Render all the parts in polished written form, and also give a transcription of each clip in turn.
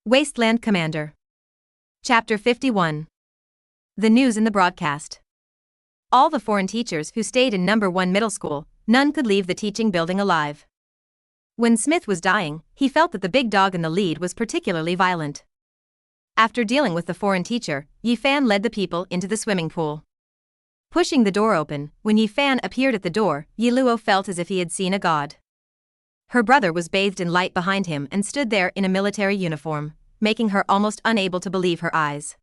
Wasteland Commander. Chapter 51. The news in the broadcast. All the foreign teachers who stayed in number 1 middle school, none could leave the teaching building alive. When Smith was dying, he felt that the big dog in the lead was particularly violent. After dealing with the foreign teacher, Yi Fan led the people into the swimming pool. Pushing the door open, when Yi Fan appeared at the door, Yi Luo felt as if he had seen a god. Her brother was bathed in light behind him and stood there in a military uniform, making her almost unable to believe her eyes.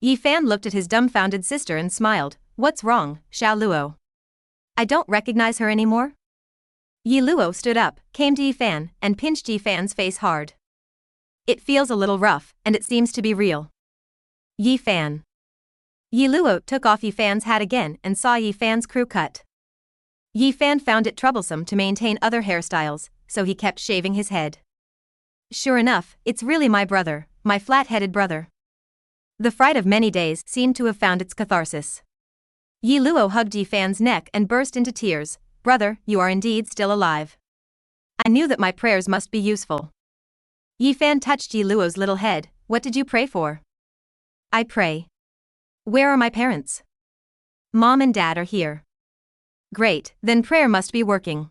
Yi Fan looked at his dumbfounded sister and smiled. "What's wrong, Xiao Luo? I don't recognize her anymore?" Yi Luo stood up, came to Yi Fan, and pinched Yi Fan's face hard. "It feels a little rough, and it seems to be real." Yi Fan. Yi Luo took off Yi Fan's hat again and saw Yi Fan's crew cut. Yi Fan found it troublesome to maintain other hairstyles, so he kept shaving his head. "Sure enough, it's really my brother, my flat-headed brother." The fright of many days seemed to have found its catharsis. Yi Luo hugged Yi Fan's neck and burst into tears. "Brother, you are indeed still alive. I knew that my prayers must be useful." Yi Fan touched Yi Luo's little head. "What did you pray for?" "I pray. Where are my parents?" "Mom and Dad are here." "Great, then prayer must be working.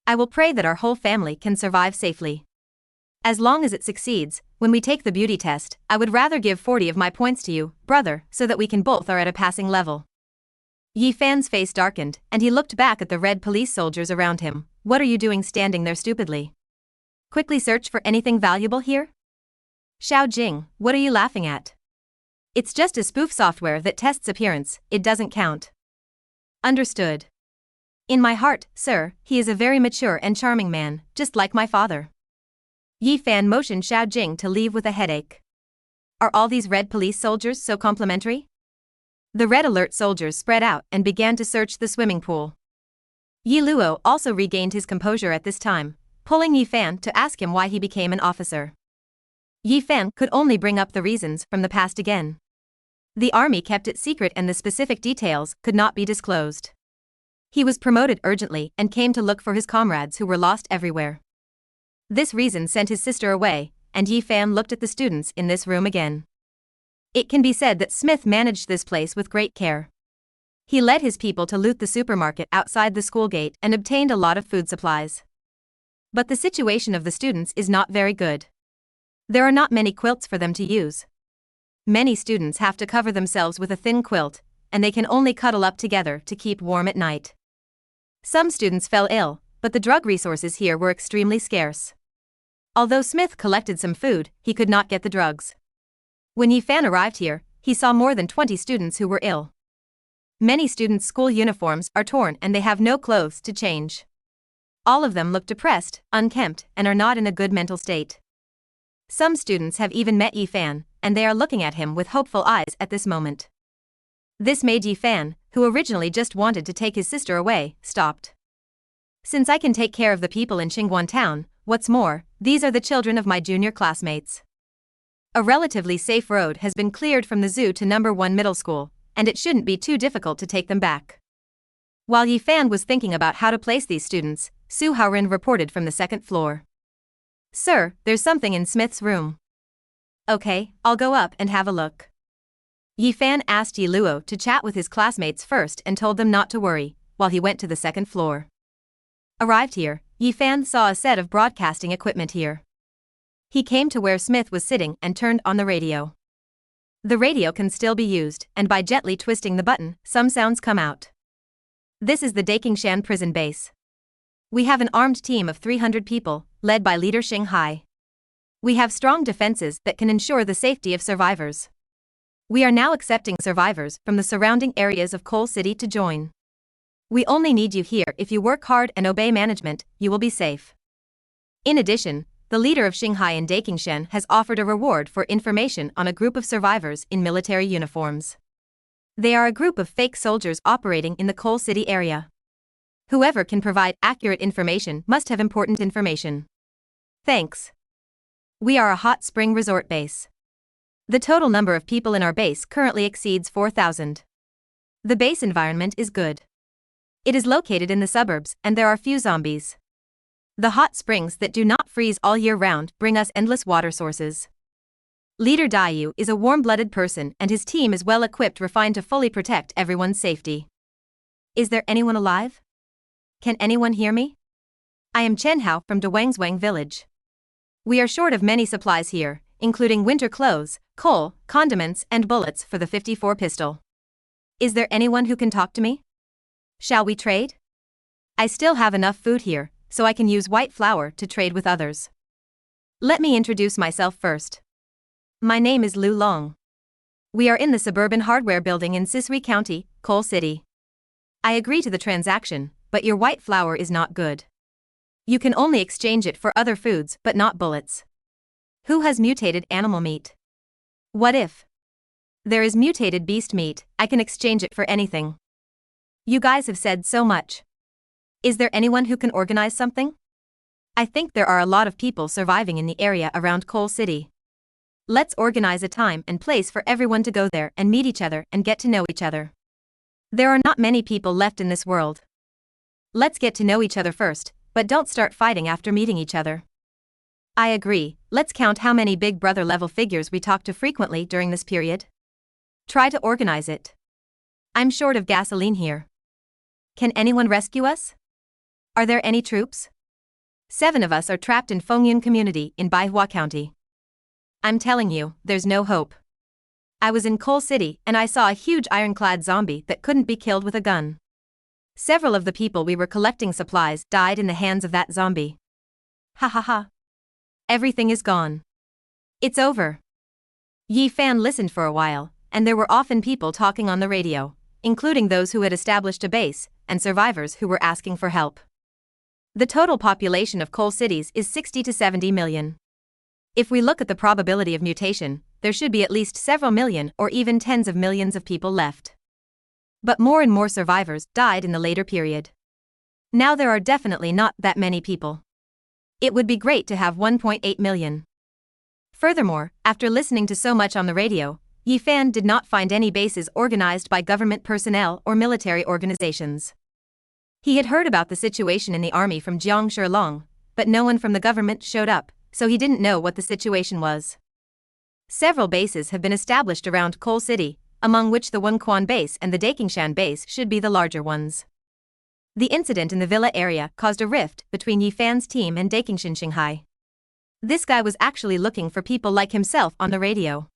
I will pray that our whole family can survive safely. As long as it succeeds, when we take the beauty test, I would rather give 40 of my points to you, brother, so that we can both are at a passing level." Yi Fan's face darkened, and he looked back at the red police soldiers around him. "What are you doing standing there stupidly? Quickly search for anything valuable here?" "Xiao Jing, what are you laughing at? It's just a spoof software that tests appearance, it doesn't count." "Understood. In my heart, sir, he is a very mature and charming man, just like my father." Yi Fan motioned Xiao Jing to leave with a headache. "Are all these red police soldiers so complimentary?" The red alert soldiers spread out and began to search the swimming pool. Yi Luo also regained his composure at this time, pulling Yi Fan to ask him why he became an officer. Yi Fan could only bring up the reasons from the past again. The army kept it secret and the specific details could not be disclosed. He was promoted urgently and came to look for his comrades who were lost everywhere. This reason sent his sister away, and Yi Fan looked at the students in this room again. It can be said that Smith managed this place with great care. He led his people to loot the supermarket outside the school gate and obtained a lot of food supplies. But the situation of the students is not very good. There are not many quilts for them to use. Many students have to cover themselves with a thin quilt, and they can only cuddle up together to keep warm at night. Some students fell ill, but the drug resources here were extremely scarce. Although Smith collected some food, he could not get the drugs. When Yi Fan arrived here, he saw more than 20 students who were ill. Many students' school uniforms are torn and they have no clothes to change. All of them look depressed, unkempt, and are not in a good mental state. Some students have even met Yi Fan, and they are looking at him with hopeful eyes at this moment. This made Yi Fan, who originally just wanted to take his sister away, stopped. "Since I can take care of the people in Qingguan town, what's more, these are the children of my junior classmates." A relatively safe road has been cleared from the zoo to number 1 middle school, and it shouldn't be too difficult to take them back. While Yi Fan was thinking about how to place these students, Su Haorin reported from the 2nd floor. "Sir, there's something in Smith's room." "Okay, I'll go up and have a look." Yi Fan asked Yi Luo to chat with his classmates first and told them not to worry, while he went to the 2nd floor. Arrived here, Yi Fan saw a set of broadcasting equipment here. He came to where Smith was sitting and turned on the radio. The radio can still be used, and by gently twisting the button, some sounds come out. "This is the Dakingshan prison base. We have an armed team of 300 people, led by leader Xinghai. We have strong defenses that can ensure the safety of survivors. We are now accepting survivors from the surrounding areas of Coal City to join. We only need you here. If you work hard and obey management, you will be safe." In addition, the leader of Xinghai and Dakingshan has offered a reward for information on a group of survivors in military uniforms. They are a group of fake soldiers operating in the Coal City area. Whoever can provide accurate information must have important information. "Thanks. We are a hot spring resort base. The total number of people in our base currently exceeds 4,000. The base environment is good. It is located in the suburbs and there are few zombies. The hot springs that do not freeze all year round bring us endless water sources. Leader Dayu is a warm-blooded person and his team is well-equipped, refined to fully protect everyone's safety. Is there anyone alive? Can anyone hear me? I am Chen Hao from Dwangswang village. We are short of many supplies here, including winter clothes, coal, condiments, and bullets for the 54 pistol. Is there anyone who can talk to me? Shall we trade? I still have enough food here, so I can use white flour to trade with others. Let me introduce myself first. My name is Lu Long. We are in the suburban hardware building in Sisui County, Coal City. I agree to the transaction, but your white flour is not good. You can only exchange it for other foods but not bullets. Who has mutated animal meat? What if there is mutated beast meat? I can exchange it for anything. You guys have said so much. Is there anyone who can organize something? I think there are a lot of people surviving in the area around Coal City. Let's organize a time and place for everyone to go there and meet each other and get to know each other. There are not many people left in this world. Let's get to know each other first, but don't start fighting after meeting each other. I agree. Let's count how many Big Brother level figures we talk to frequently during this period. Try to organize it. I'm short of gasoline here. Can anyone rescue us? Are there any troops? 7 of us are trapped in Fengyun community in Baihua County. I'm telling you, there's no hope. I was in Coal City and I saw a huge ironclad zombie that couldn't be killed with a gun. Several of the people we were collecting supplies died in the hands of that zombie. Ha ha ha. Everything is gone. It's over. Yi Fan listened for a while, and there were often people talking on the radio, including those who had established a base, and survivors who were asking for help. The total population of Coal Cities is 60 to 70 million. If we look at the probability of mutation, there should be at least several million or even tens of millions of people left. But more and more survivors died in the later period. Now there are definitely not that many people. It would be great to have 1.8 million. Furthermore, after listening to so much on the radio, Yi Fan did not find any bases organized by government personnel or military organizations. He had heard about the situation in the army from Jiang Shilong, but no one from the government showed up, so he didn't know what the situation was. Several bases have been established around Coal City, among which the Wenquan base and the Dakingshan base should be the larger ones. The incident in the villa area caused a rift between Yi Fan's team and Dakingshan Shanghai. This guy was actually looking for people like himself on the radio.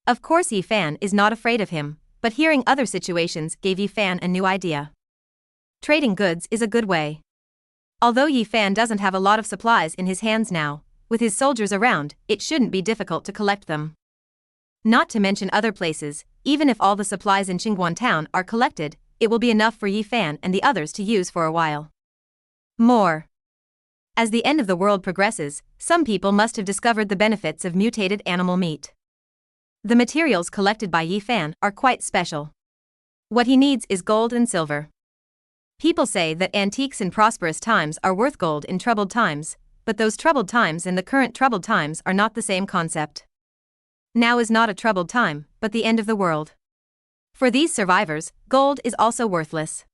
Of course Yi Fan is not afraid of him, but hearing other situations gave Yi Fan a new idea. Trading goods is a good way. Although Yi Fan doesn't have a lot of supplies in his hands now, with his soldiers around, it shouldn't be difficult to collect them. Not to mention other places, even if all the supplies in Qingguan town are collected, it will be enough for Yi Fan and the others to use for a while. More. As the end of the world progresses, some people must have discovered the benefits of mutated animal meat. The materials collected by Yi Fan are quite special. What he needs is gold and silver. People say that antiques in prosperous times are worth gold in troubled times, but those troubled times and the current troubled times are not the same concept. Now is not a troubled time, but the end of the world. For these survivors, gold is also worthless.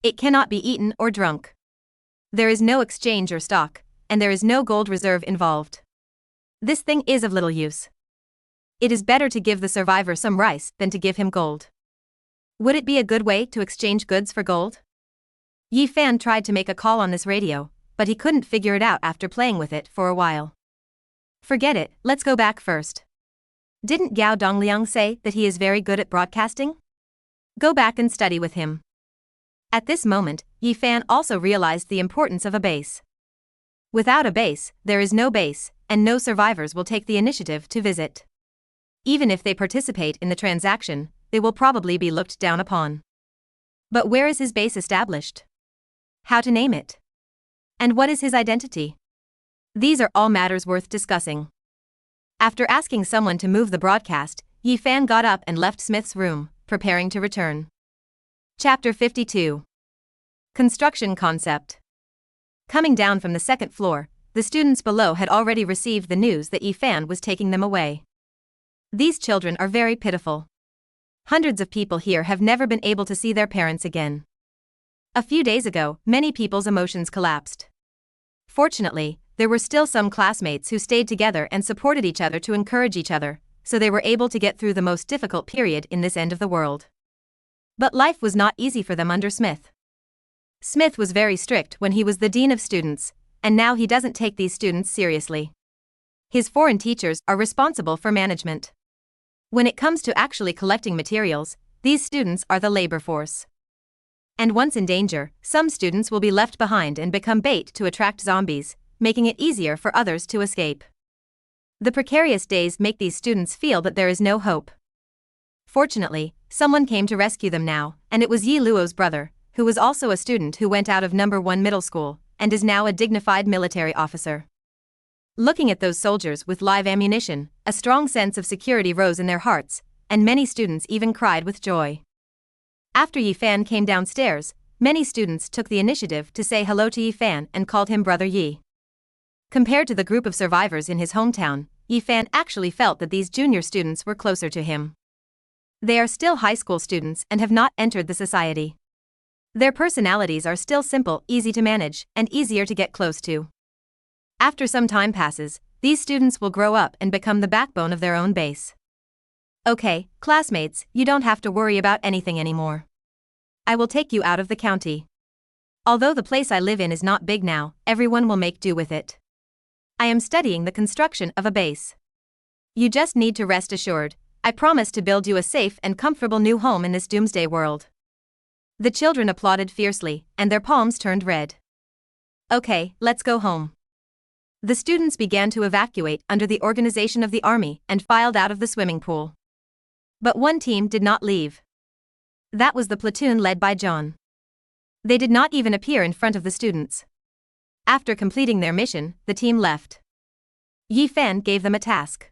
It cannot be eaten or drunk. There is no exchange or stock, and there is no gold reserve involved. This thing is of little use. It is better to give the survivor some rice than to give him gold. Would it be a good way to exchange goods for gold? Yi Fan tried to make a call on this radio, but he couldn't figure it out after playing with it for a while. Forget it, let's go back first. Didn't Gao Dongliang say that he is very good at broadcasting? Go back and study with him. At this moment, Yi Fan also realized the importance of a base. Without a base, there is no base, and no survivors will take the initiative to visit. Even if they participate in the transaction, they will probably be looked down upon. But where is his base established? How to name it? And what is his identity? These are all matters worth discussing. After asking someone to move the broadcast, Yi Fan got up and left Smith's room, preparing to return. Chapter 52. Construction Concept. Coming down from the second floor, the students below had already received the news that Yi Fan was taking them away. These children are very pitiful. Hundreds of people here have never been able to see their parents again. A few days ago, many people's emotions collapsed. Fortunately, there were still some classmates who stayed together and supported each other to encourage each other, so they were able to get through the most difficult period in this end of the world. But life was not easy for them under Smith. Smith was very strict when he was the dean of students, and now he doesn't take these students seriously. His foreign teachers are responsible for management. When it comes to actually collecting materials, these students are the labor force. And once in danger, some students will be left behind and become bait to attract zombies, making it easier for others to escape. The precarious days make these students feel that there is no hope. Fortunately, someone came to rescue them now, and it was Yi Luo's brother, who was also a student who went out of No. 1 middle school, and is now a dignified military officer. Looking at those soldiers with live ammunition, a strong sense of security rose in their hearts, and many students even cried with joy. After Yi Fan came downstairs, many students took the initiative to say hello to Yi Fan and called him Brother Yi. Compared to the group of survivors in his hometown, Yi Fan actually felt that these junior students were closer to him. They are still high school students and have not entered the society. Their personalities are still simple, easy to manage, and easier to get close to. After some time passes, these students will grow up and become the backbone of their own base. Okay, classmates, you don't have to worry about anything anymore. I will take you out of the county. Although the place I live in is not big now, everyone will make do with it. I am studying the construction of a base. You just need to rest assured, I promise to build you a safe and comfortable new home in this doomsday world. The children applauded fiercely, and their palms turned red. Okay, let's go home. The students began to evacuate under the organization of the army and filed out of the swimming pool. But one team did not leave. That was the platoon led by John. They did not even appear in front of the students. After completing their mission, the team left. Yi Fan gave them a task.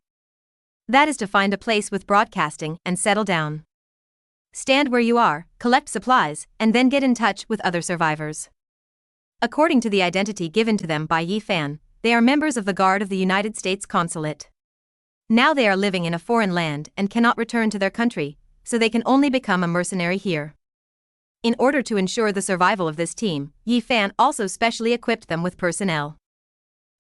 That is to find a place with broadcasting and settle down. Stand where you are, collect supplies, and then get in touch with other survivors. According to the identity given to them by Yi Fan, they are members of the Guard of the United States Consulate. Now they are living in a foreign land and cannot return to their country, so they can only become a mercenary here. In order to ensure the survival of this team, Yi Fan also specially equipped them with personnel.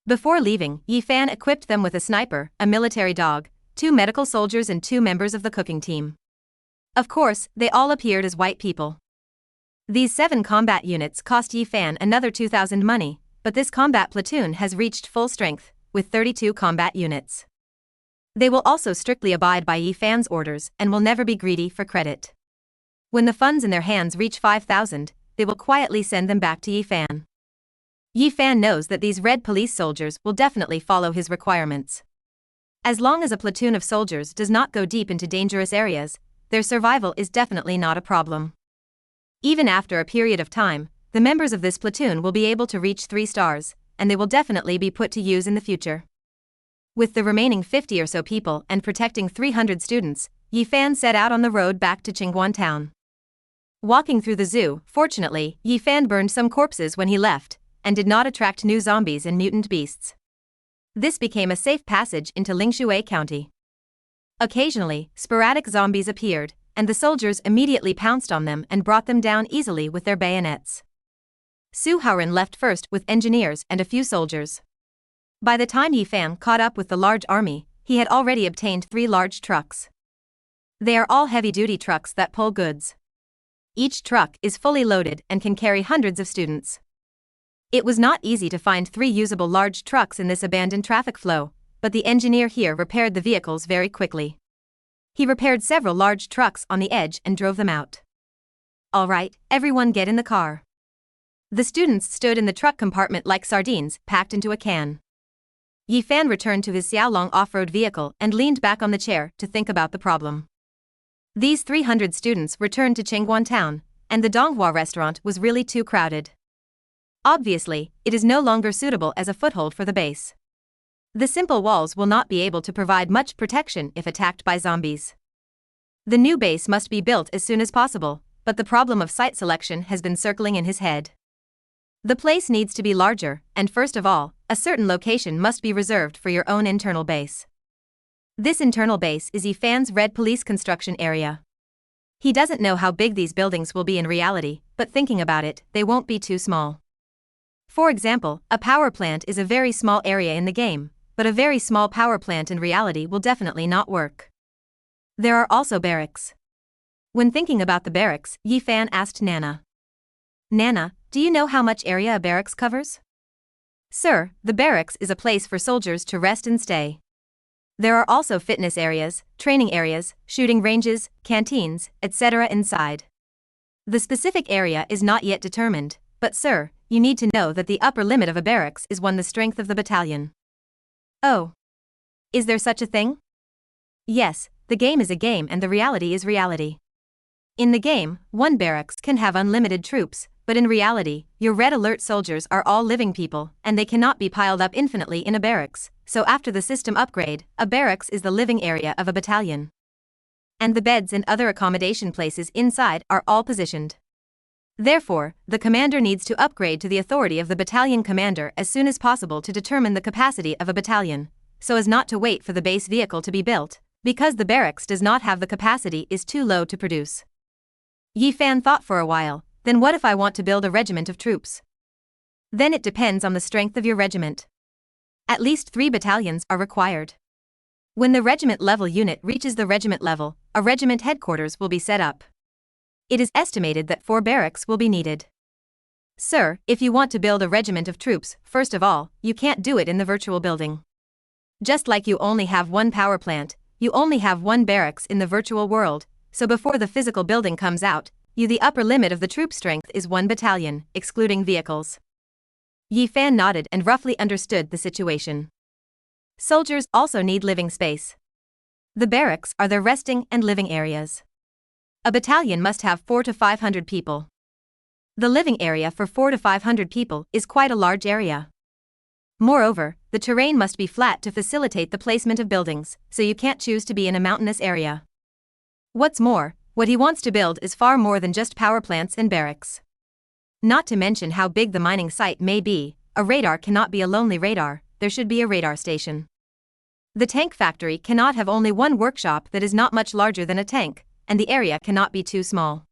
Before leaving, Yi Fan equipped them with a sniper, a military dog, 2 medical soldiers and 2 members of the cooking team. Of course, they all appeared as white people. These 7 combat units cost Yi Fan another 2,000 money, but this combat platoon has reached full strength, with 32 combat units. They will also strictly abide by Yi Fan's orders and will never be greedy for credit. When the funds in their hands reach 5,000, they will quietly send them back to Yi Fan. Yi Fan knows that these red police soldiers will definitely follow his requirements. As long as a platoon of soldiers does not go deep into dangerous areas, their survival is definitely not a problem. Even after a period of time, the members of this platoon will be able to reach 3 stars, and they will definitely be put to use in the future. With the remaining 50 or so people and protecting 300 students, Yi Fan set out on the road back to Qingguan town. Walking through the zoo, fortunately, Yi Fan burned some corpses when he left, and did not attract new zombies and mutant beasts. This became a safe passage into Lingshui County. Occasionally, sporadic zombies appeared, and the soldiers immediately pounced on them and brought them down easily with their bayonets. Su Haoren left first with engineers and a few soldiers. By the time Yi Fan caught up with the large army, he had already obtained 3 large trucks. They are all heavy-duty trucks that pull goods. Each truck is fully loaded and can carry hundreds of students. It was not easy to find 3 usable large trucks in this abandoned traffic flow, but the engineer here repaired the vehicles very quickly. He repaired several large trucks on the edge and drove them out. All right, everyone get in the car. The students stood in the truck compartment like sardines, packed into a can. Yi Fan returned to his Xiaolong off-road vehicle and leaned back on the chair to think about the problem. These 300 students returned to Qingguan town, and the Donghua restaurant was really too crowded. Obviously, it is no longer suitable as a foothold for the base. The simple walls will not be able to provide much protection if attacked by zombies. The new base must be built as soon as possible, but the problem of site selection has been circling in his head. The place needs to be larger, and first of all, a certain location must be reserved for your own internal base. This internal base is Yi Fan's Red Police construction area. He doesn't know how big these buildings will be in reality, but thinking about it, they won't be too small. For example, a power plant is a very small area in the game, but a very small power plant in reality will definitely not work. There are also barracks. When thinking about the barracks, Yi Fan asked Nana. Nana, do you know how much area a barracks covers? Sir, the barracks is a place for soldiers to rest and stay. There are also fitness areas, training areas, shooting ranges, canteens, etc. inside. The specific area is not yet determined, but sir, you need to know that the upper limit of a barracks is the strength of the battalion. Oh. Is there such a thing? Yes, the game is a game and the reality is reality. In the game, one barracks can have unlimited troops, but in reality, your red alert soldiers are all living people, and they cannot be piled up infinitely in a barracks, so after the system upgrade, a barracks is the living area of a battalion. And the beds and other accommodation places inside are all positioned. Therefore, the commander needs to upgrade to the authority of the battalion commander as soon as possible to determine the capacity of a battalion, so as not to wait for the base vehicle to be built, because the barracks does not have the capacity is too low to produce. Yi Fan thought for a while, then what if I want to build a regiment of troops? Then it depends on the strength of your regiment. At least 3 battalions are required. When the regiment level unit reaches the regiment level, a regiment headquarters will be set up. It is estimated that 4 barracks will be needed. Sir, if you want to build a regiment of troops, first of all, you can't do it in the virtual building. Just like you only have 1 power plant, you only have 1 barracks in the virtual world, so before the physical building comes out, the upper limit of the troop strength is 1 battalion, excluding vehicles. Yi Fan nodded and roughly understood the situation. Soldiers also need living space. The barracks are their resting and living areas. A battalion must have 400 to 500 people. The living area for 400 to 500 people is quite a large area. Moreover, the terrain must be flat to facilitate the placement of buildings, so you can't choose to be in a mountainous area. What's more, what he wants to build is far more than just power plants and barracks. Not to mention how big the mining site may be, a radar cannot be a lonely radar, there should be a radar station. The tank factory cannot have only 1 workshop that is not much larger than a tank, and the area cannot be too small.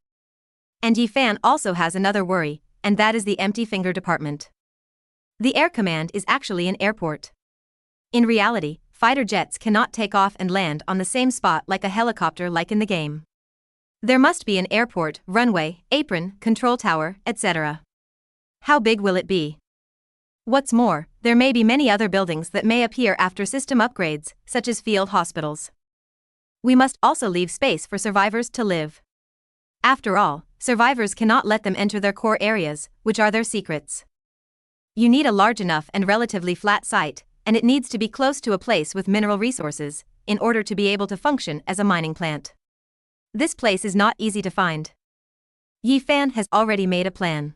And Yi Fan also has another worry, and that is the empty finger department. The air command is actually an airport. In reality, fighter jets cannot take off and land on the same spot like a helicopter like in the game. There must be an airport, runway, apron, control tower, etc. How big will it be? What's more, there may be many other buildings that may appear after system upgrades, such as field hospitals. We must also leave space for survivors to live. After all, survivors cannot let them enter their core areas, which are their secrets. You need a large enough and relatively flat site, and it needs to be close to a place with mineral resources, in order to be able to function as a mining plant. This place is not easy to find. Yi Fan has already made a plan.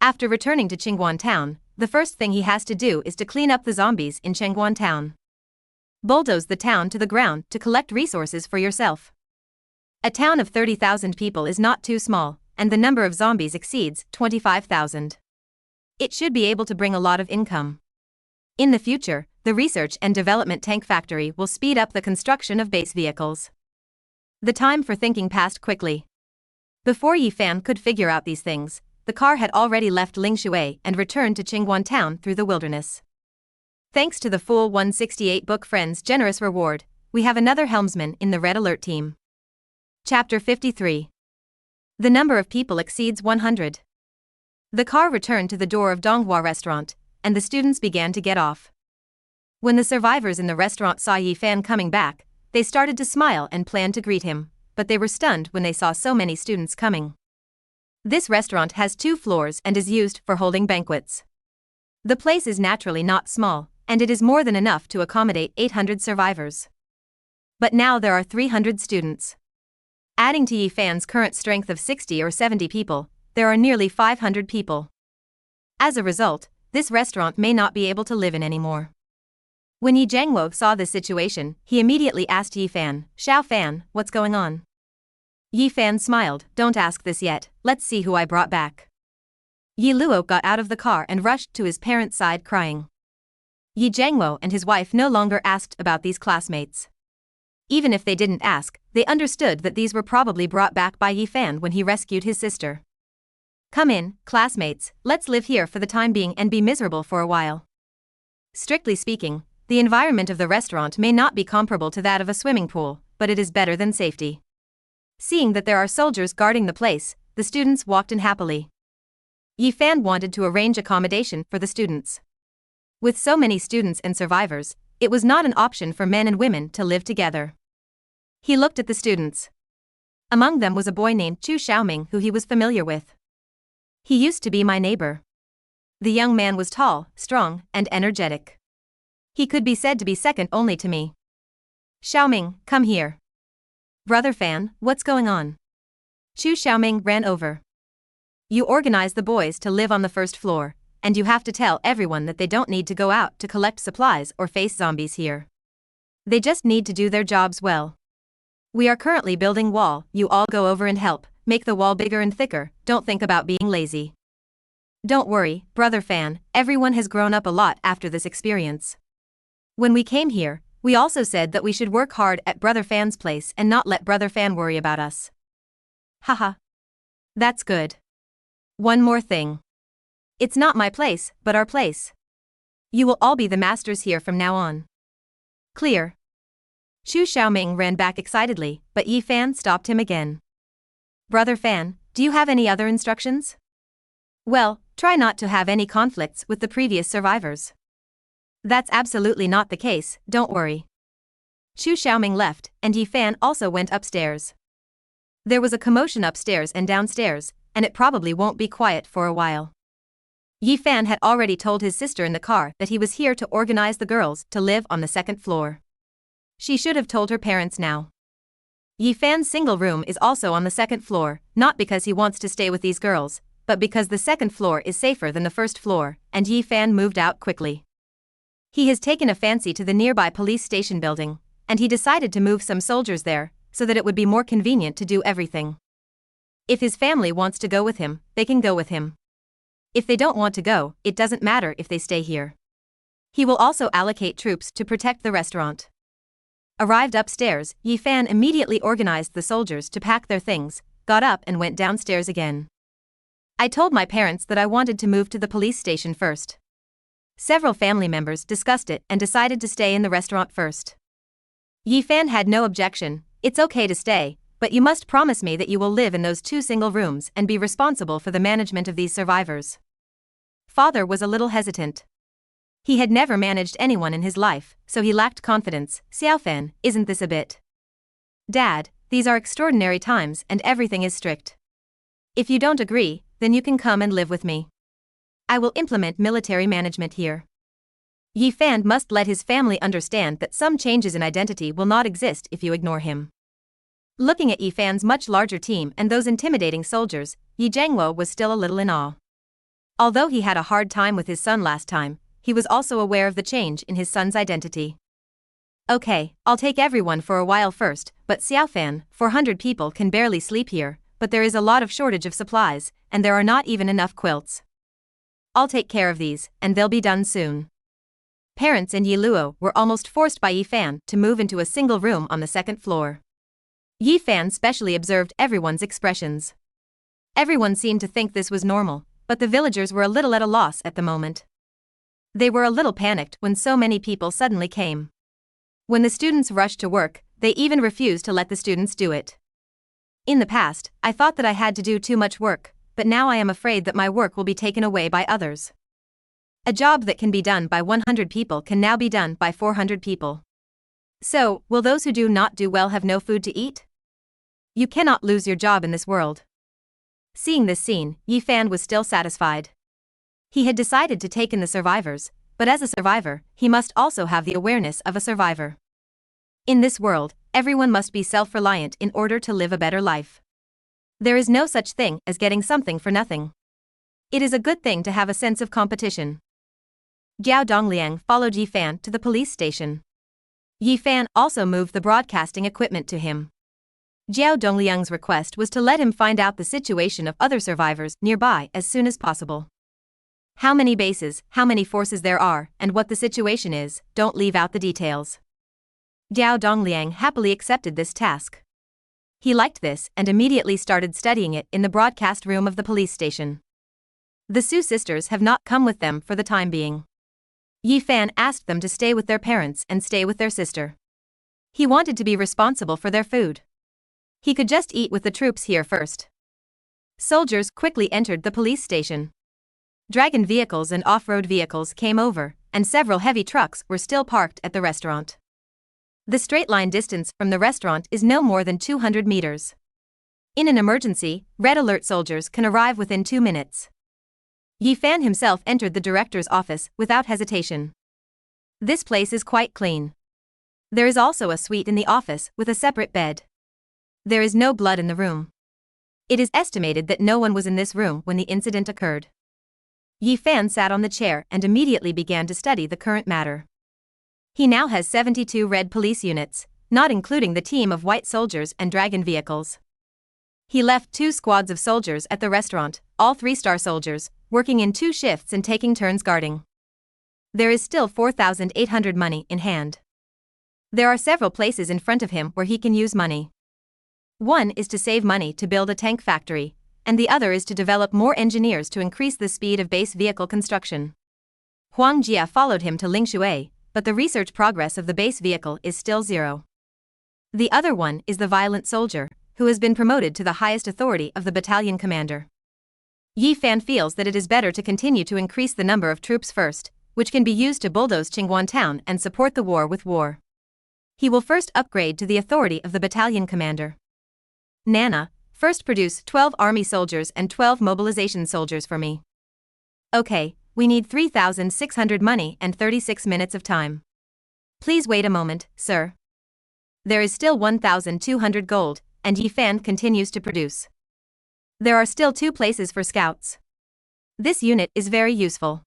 After returning to Qingguan Town, the first thing he has to do is to clean up the zombies in Qingguan Town. Bulldoze the town to the ground to collect resources for yourself. A town of 30,000 people is not too small, and the number of zombies exceeds 25,000. It should be able to bring a lot of income. In the future, the research and development tank factory will speed up the construction of base vehicles. The time for thinking passed quickly. Before Yi Fan could figure out these things, the car had already left Lingshui and returned to Qingguan Town through the wilderness. Thanks to the Full 168 Book Friends' generous reward, we have another helmsman in the Red Alert team. Chapter 53. The number of people exceeds 100. The car returned to the door of Donghua Restaurant, and the students began to get off. When the survivors in the restaurant saw Yi Fan coming back, they started to smile and planned to greet him, but they were stunned when they saw so many students coming. This restaurant has 2 floors and is used for holding banquets. The place is naturally not small, and it is more than enough to accommodate 800 survivors. But now there are 300 students. Adding to Yi Fan's current strength of 60 or 70 people, there are nearly 500 people. As a result, this restaurant may not be able to live in anymore. When Yi Jiangwo saw this situation, he immediately asked Yi Fan, "Xiao Fan, what's going on?" Yi Fan smiled, "Don't ask this yet, let's see who I brought back." Yi Luo got out of the car and rushed to his parents' side crying. Yi Jiangwo and his wife no longer asked about these classmates. Even if they didn't ask, they understood that these were probably brought back by Yi Fan when he rescued his sister. Come in, classmates, let's live here for the time being and be miserable for a while. Strictly speaking, the environment of the restaurant may not be comparable to that of a swimming pool, but it is better than safety. Seeing that there are soldiers guarding the place, the students walked in happily. Yi Fan wanted to arrange accommodation for the students. With so many students and survivors, it was not an option for men and women to live together. He looked at the students. Among them was a boy named Chu Xiaoming who he was familiar with. He used to be my neighbor. The young man was tall, strong, and energetic. He could be said to be second only to me. Xiaoming, come here. Brother Fan, what's going on? Chu Xiaoming ran over. You organize the boys to live on the first floor, and you have to tell everyone that they don't need to go out to collect supplies or face zombies here. They just need to do their jobs well. We are currently building wall, you all go over and help, make the wall bigger and thicker, don't think about being lazy. Don't worry, Brother Fan, everyone has grown up a lot after this experience. When we came here, we also said that we should work hard at Brother Fan's place and not let Brother Fan worry about us. Haha. That's good. One more thing. It's not my place, but our place. You will all be the masters here from now on. Clear. Chu Xiaoming ran back excitedly, but Yi Fan stopped him again. Brother Fan, do you have any other instructions? Well, try not to have any conflicts with the previous survivors. That's absolutely not the case, don't worry. Chu Xiaoming left, and Yi Fan also went upstairs. There was a commotion upstairs and downstairs, and it probably won't be quiet for a while. Yi Fan had already told his sister in the car that he was here to organize the girls to live on the second floor. She should have told her parents now. Yi Fan's single room is also on the second floor, not because he wants to stay with these girls, but because the second floor is safer than the first floor, and Yi Fan moved out quickly. He has taken a fancy to the nearby police station building, and he decided to move some soldiers there, so that it would be more convenient to do everything. If his family wants to go with him, they can go with him. If they don't want to go, it doesn't matter if they stay here. He will also allocate troops to protect the restaurant. Arrived upstairs, Yi Fan immediately organized the soldiers to pack their things, got up and went downstairs again. I told my parents that I wanted to move to the police station first. Several family members discussed it and decided to stay in the restaurant first. Yi Fan had no objection. It's okay to stay, but you must promise me that you will live in those 2 single rooms and be responsible for the management of these survivors. Father was a little hesitant. He had never managed anyone in his life, so he lacked confidence. Xiaofan, isn't this a bit? Dad, these are extraordinary times and everything is strict. If you don't agree, then you can come and live with me. I will implement military management here. Yi Fan must let his family understand that some changes in identity will not exist if you ignore him. Looking at Yi Fan's much larger team and those intimidating soldiers, Yi Zhengwo was still a little in awe. Although he had a hard time with his son last time, he was also aware of the change in his son's identity. Okay, I'll take everyone for a while first, but Xiaofan, 400 people can barely sleep here, but there is a lot of shortage of supplies, and there are not even enough quilts. I'll take care of these, and they'll be done soon. Parents and Yi Luo were almost forced by Yi Fan to move into a single room on the second floor. Yi Fan specially observed everyone's expressions. Everyone seemed to think this was normal, but the villagers were a little at a loss at the moment. They were a little panicked when so many people suddenly came. When the students rushed to work, they even refused to let the students do it. In the past, I thought that I had to do too much work, but now I am afraid that my work will be taken away by others. A job that can be done by 100 people can now be done by 400 people. So, will those who do not do well have no food to eat? You cannot lose your job in this world. Seeing this scene, Yi Fan was still satisfied. He had decided to take in the survivors, but as a survivor, he must also have the awareness of a survivor. In this world, everyone must be self-reliant in order to live a better life. There is no such thing as getting something for nothing. It is a good thing to have a sense of competition. Jiao Dongliang followed Yi Fan to the police station. Yi Fan also moved the broadcasting equipment to him. Jiao Dongliang's request was to let him find out the situation of other survivors nearby as soon as possible. How many bases, how many forces there are, and what the situation is, don't leave out the details. Jiao Dongliang happily accepted this task. He liked this and immediately started studying it in the broadcast room of the police station. The Su sisters have not come with them for the time being. Yi Fan asked them to stay with their parents and stay with their sister. He wanted to be responsible for their food. He could just eat with the troops here first. Soldiers quickly entered the police station. Dragon vehicles and off-road vehicles came over, and several heavy trucks were still parked at the restaurant. The straight-line distance from the restaurant is no more than 200 meters. In an emergency, red alert soldiers can arrive within 2 minutes. Yi Fan himself entered the director's office without hesitation. This place is quite clean. There is also a suite in the office with a separate bed. There is no blood in the room. It is estimated that no one was in this room when the incident occurred. Yi Fan sat on the chair and immediately began to study the current matter. He now has 72 red police units, not including the team of white soldiers and dragon vehicles. He left 2 squads of soldiers at the restaurant, all 3-star soldiers, working in 2 shifts and taking turns guarding. There is still 4,800 money in hand. There are several places in front of him where he can use money. One is to save money to build a tank factory, and the other is to develop more engineers to increase the speed of base vehicle construction. Huang Jia followed him to Lingshui, but the research progress of the base vehicle is still 0. The other one is the violent soldier, who has been promoted to the highest authority of the battalion commander. Yi Fan feels that it is better to continue to increase the number of troops first, which can be used to bulldoze Qingguan town and support the war with war. He will first upgrade to the authority of the battalion commander. Nana, first produce 12 army soldiers and 12 mobilization soldiers for me. Okay, we need 3,600 money and 36 minutes of time. Please wait a moment, sir. There is still 1,200 gold, and Yi Fan continues to produce. There are still 2 places for scouts. This unit is very useful.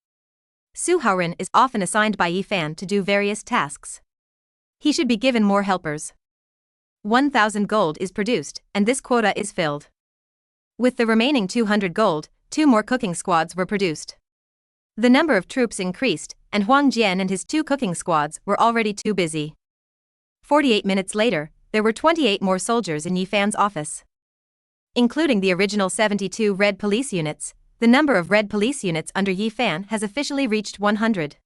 Su Haoren is often assigned by Yi Fan to do various tasks. He should be given more helpers. 1,000 gold is produced, and this quota is filled. With the remaining 200 gold, 2 more cooking squads were produced. The number of troops increased, and Huang Jian and his 2 cooking squads were already too busy. 48 minutes later, there were 28 more soldiers in Yi Fan's office. Including the original 72 red police units, the number of red police units under Yi Fan has officially reached 100.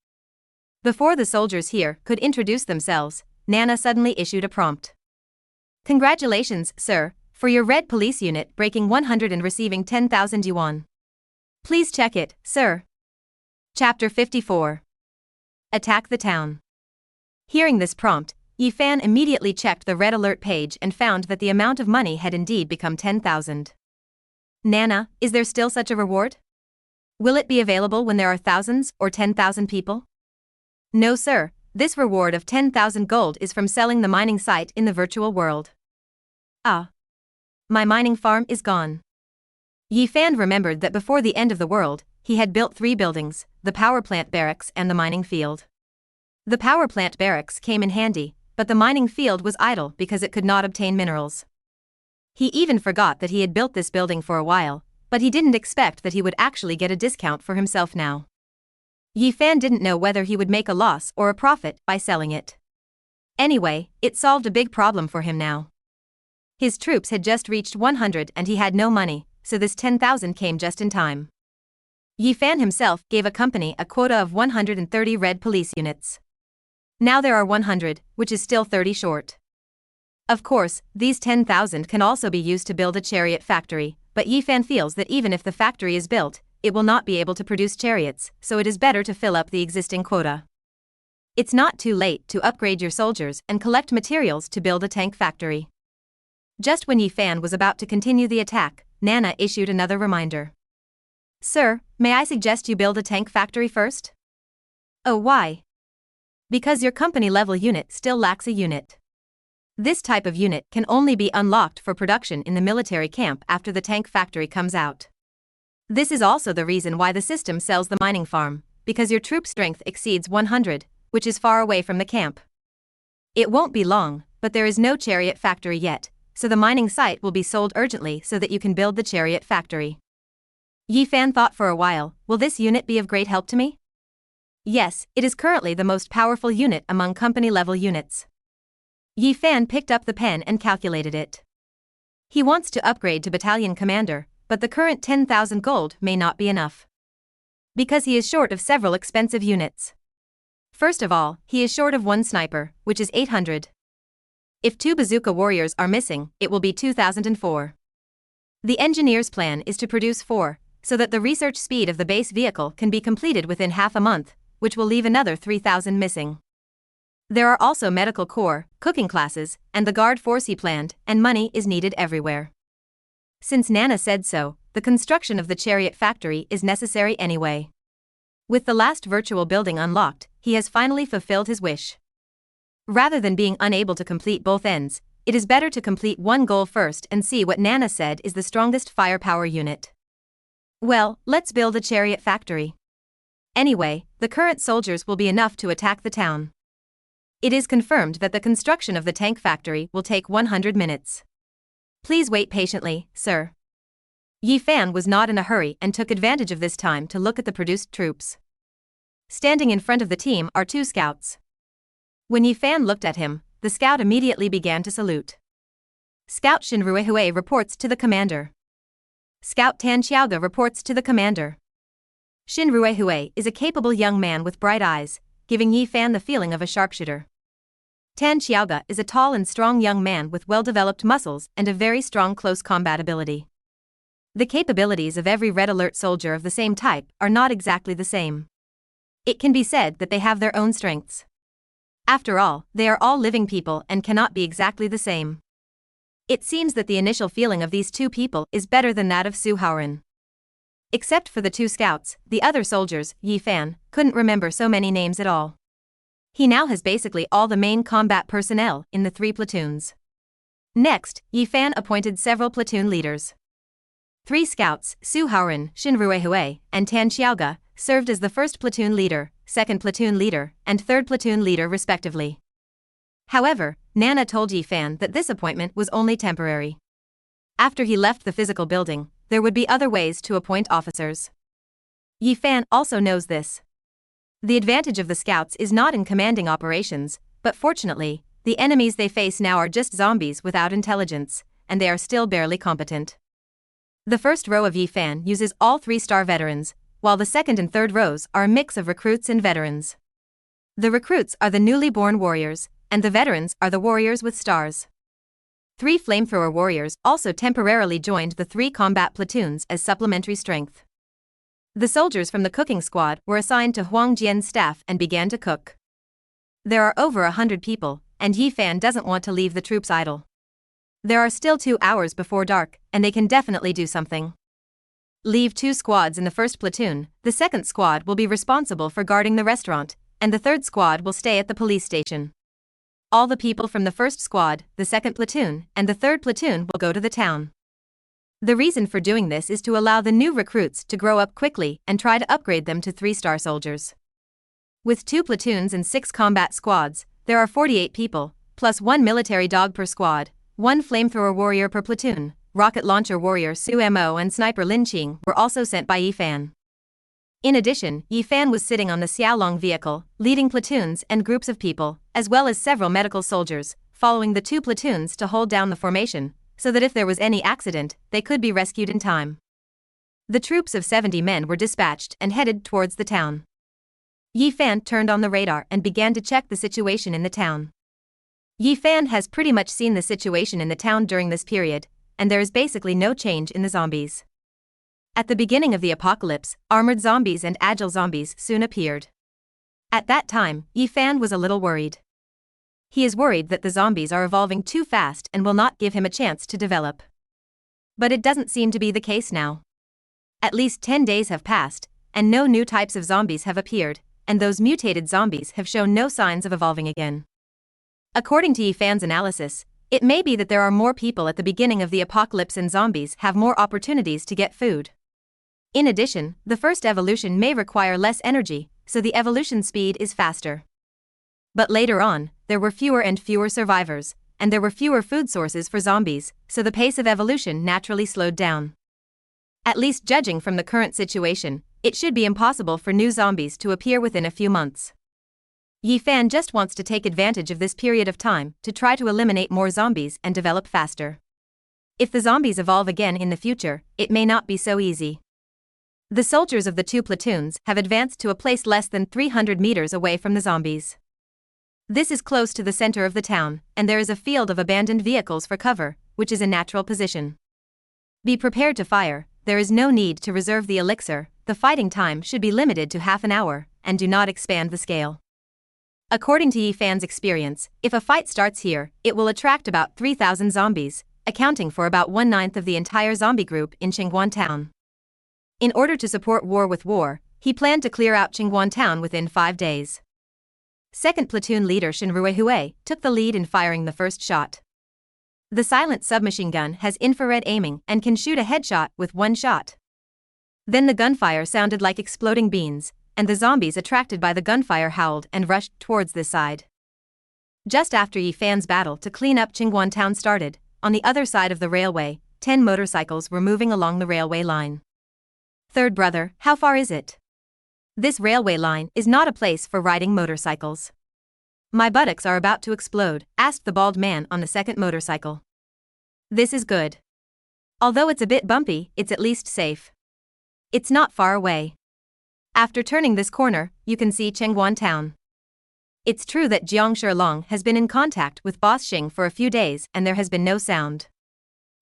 Before the soldiers here could introduce themselves, Nana suddenly issued a prompt. Congratulations, sir, for your red police unit breaking 100 and receiving 10,000 yuan. Please check it, sir. Chapter 54. Attack the town. Hearing this prompt, Yi Fan immediately checked the red alert page and found that the amount of money had indeed become 10,000. Nana, is there still such a reward? Will it be available when there are thousands or 10,000 people? No, sir, this reward of 10,000 gold is from selling the mining site in the virtual world. Ah. My mining farm is gone. Yi Fan remembered that before the end of the world, he had built 3 buildings, the power plant barracks and the mining field. The power plant barracks came in handy, but the mining field was idle because it could not obtain minerals. He even forgot that he had built this building for a while, but he didn't expect that he would actually get a discount for himself now. Yi Fan didn't know whether he would make a loss or a profit by selling it. Anyway, it solved a big problem for him now. His troops had just reached 100 and he had no money, so this 10,000 came just in time. Yi Fan himself gave a company a quota of 130 red police units. Now there are 100, which is still 30 short. Of course, these 10,000 can also be used to build a chariot factory, but Yi Fan feels that even if the factory is built, it will not be able to produce chariots, so it is better to fill up the existing quota. It's not too late to upgrade your soldiers and collect materials to build a tank factory. Just when Yi Fan was about to continue the attack, Nana issued another reminder. Sir, may I suggest you build a tank factory first? Oh, why? Because your company level unit still lacks a unit. This type of unit can only be unlocked for production in the military camp after the tank factory comes out. This is also the reason why the system sells the mining farm, because your troop strength exceeds 100, which is far away from the camp. It won't be long, but there is no chariot factory yet, so the mining site will be sold urgently so that you can build the chariot factory. Yi Fan thought for a while, will this unit be of great help to me? Yes, it is currently the most powerful unit among company-level units. Yi Fan picked up the pen and calculated it. He wants to upgrade to battalion commander, but the current 10,000 gold may not be enough. Because he is short of several expensive units. First of all, he is short of one sniper, which is 800. If 2 bazooka warriors are missing, it will be 2004. The engineer's plan is to produce 4, so that the research speed of the base vehicle can be completed within half a month, which will leave another 3,000 missing. There are also medical corps, cooking classes, and the guard force he planned, and money is needed everywhere. Since Nana said so, the construction of the chariot factory is necessary anyway. With the last virtual building unlocked, he has finally fulfilled his wish. Rather than being unable to complete both ends, it is better to complete one goal first and see what Nana said is the strongest firepower unit. Well, let's build a chariot factory. Anyway, the current soldiers will be enough to attack the town. It is confirmed that the construction of the tank factory will take 100 minutes. Please wait patiently, sir. Yi Fan was not in a hurry and took advantage of this time to look at the produced troops. Standing in front of the team are 2 scouts. When Yi Fan looked at him, the scout immediately began to salute. Scout Shin Ruehui reports to the commander. Scout Tan Xiaoga reports to the commander. Shin Ruehui is a capable young man with bright eyes, giving Yi Fan the feeling of a sharpshooter. Tan Xiaoga is a tall and strong young man with well-developed muscles and a very strong close combat ability. The capabilities of every red alert soldier of the same type are not exactly the same. It can be said that they have their own strengths. After all, they are all living people and cannot be exactly the same. It seems that the initial feeling of these 2 people is better than that of Su Haoren. Except for the 2 scouts, the other soldiers, Yi Fan, couldn't remember so many names at all. He now has basically all the main combat personnel in the 3 platoons. Next, Yi Fan appointed several platoon leaders. 3 scouts, Su Haoren, Shin Ruehui, and Tan Xiaoga, served as the 1st platoon leader, 2nd platoon leader, and 3rd platoon leader respectively. However, Nana told Yi Fan that this appointment was only temporary. After he left the physical building, there would be other ways to appoint officers. Yi Fan also knows this. The advantage of the scouts is not in commanding operations, but fortunately, the enemies they face now are just zombies without intelligence, and they are still barely competent. The first row of Yi Fan uses all 3-star veterans, while the second and third rows are a mix of recruits and veterans. The recruits are the newly born warriors, and the veterans are the warriors with stars. 3 flamethrower warriors also temporarily joined the 3 combat platoons as supplementary strength. The soldiers from the cooking squad were assigned to Huang Jian's staff and began to cook. There are over 100 people, and Yi Fan doesn't want to leave the troops idle. There are still 2 hours before dark, and they can definitely do something. Leave 2 squads in the 1st platoon, the 2nd squad will be responsible for guarding the restaurant, and the 3rd squad will stay at the police station. All the people from the 1st squad, the 2nd platoon, and the 3rd platoon will go to the town. The reason for doing this is to allow the new recruits to grow up quickly and try to upgrade them to 3-star soldiers. With 2 platoons and 6 combat squads, there are 48 people, plus 1 military dog per squad, 1 flamethrower warrior per platoon. Rocket launcher warrior Su Mo and sniper Lin Qing were also sent by Yi Fan. In addition, Yi Fan was sitting on the Xiaolong vehicle, leading platoons and groups of people, as well as several medical soldiers, following the 2 platoons to hold down the formation, so that if there was any accident, they could be rescued in time. The troops of 70 men were dispatched and headed towards the town. Yi Fan turned on the radar and began to check the situation in the town. Yi Fan has pretty much seen the situation in the town during this period, and there is basically no change in the zombies. At the beginning of the apocalypse, armored zombies and agile zombies soon appeared. At that time, Yi Fan was a little worried. He is worried that the zombies are evolving too fast and will not give him a chance to develop. But it doesn't seem to be the case now. At least 10 days have passed, and no new types of zombies have appeared, and those mutated zombies have shown no signs of evolving again. According to Yi Fan's analysis, it may be that there are more people at the beginning of the apocalypse and zombies have more opportunities to get food. In addition, the first evolution may require less energy, so the evolution speed is faster. But later on, there were fewer and fewer survivors, and there were fewer food sources for zombies, so the pace of evolution naturally slowed down. At least judging from the current situation, it should be impossible for new zombies to appear within a few months. Yi Fan just wants to take advantage of this period of time to try to eliminate more zombies and develop faster. If the zombies evolve again in the future, it may not be so easy. The soldiers of the two platoons have advanced to a place less than 300 meters away from the zombies. This is close to the center of the town, and there is a field of abandoned vehicles for cover, which is a natural position. Be prepared to fire. There is no need to reserve the elixir. The fighting time should be limited to half an hour, and do not expand the scale. According to Yifan's experience, if a fight starts here, it will attract about 3,000 zombies, accounting for about 1/9 of the entire zombie group in Qingguan Town. In order to support war with war, he planned to clear out Qingguan Town within 5 days. Second platoon leader Shinrui Hui took the lead in firing the first shot. The silent submachine gun has infrared aiming and can shoot a headshot with one shot. Then the gunfire sounded like exploding beans, and the zombies attracted by the gunfire howled and rushed towards this side. Just after Yifan's battle to clean up Qingguan Town started, on the other side of the railway, 10 motorcycles were moving along the railway line. Third brother, how far is it? This railway line is not a place for riding motorcycles. My buttocks are about to explode, asked the bald man on the second motorcycle. This is good. Although it's a bit bumpy, it's at least safe. It's not far away. After turning this corner, you can see Qingguan Town. It's true that Jiang Shilong has been in contact with Boss Xing for a few days and there has been no sound.